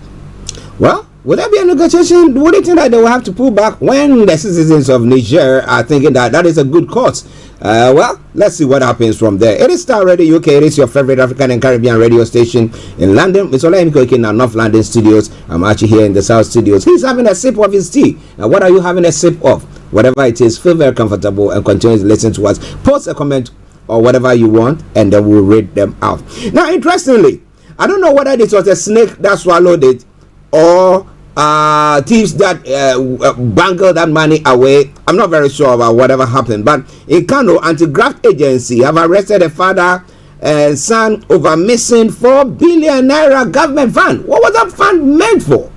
Speaker 9: Well, would there be a negotiation? Would you think that they will have to pull back when the citizens of Niger are thinking that is a good cause? Well, let's see what happens from there. It is Starr Radio UK. It is your favorite African and Caribbean radio station in London. It's Olayomi Koiki in our North London studios. I'm Archie here in the South studios. He's having a sip of his tea. And what are you having a sip of? Whatever it is, feel very comfortable and continue to listen to us. Post a comment or whatever you want, and then we'll read them out. Now, interestingly, I don't know whether this was a snake that swallowed it or thieves that bangled that money away. I'm not very sure about whatever happened, but in Kano, anti-graft agency have arrested a father and son over missing 4 billion naira government fund. What was that fund meant for?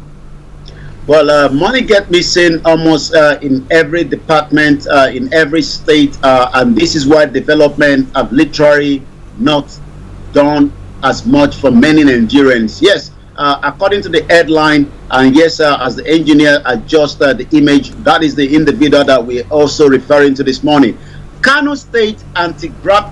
Speaker 19: Well, money get missing almost in every department, in every state, and this is why development have literally not done as much for many Nigerians. Yes, according to the headline, and yes, as the engineer adjusts the image, that is the individual that we're also referring to this morning. Kano State Anti-Graft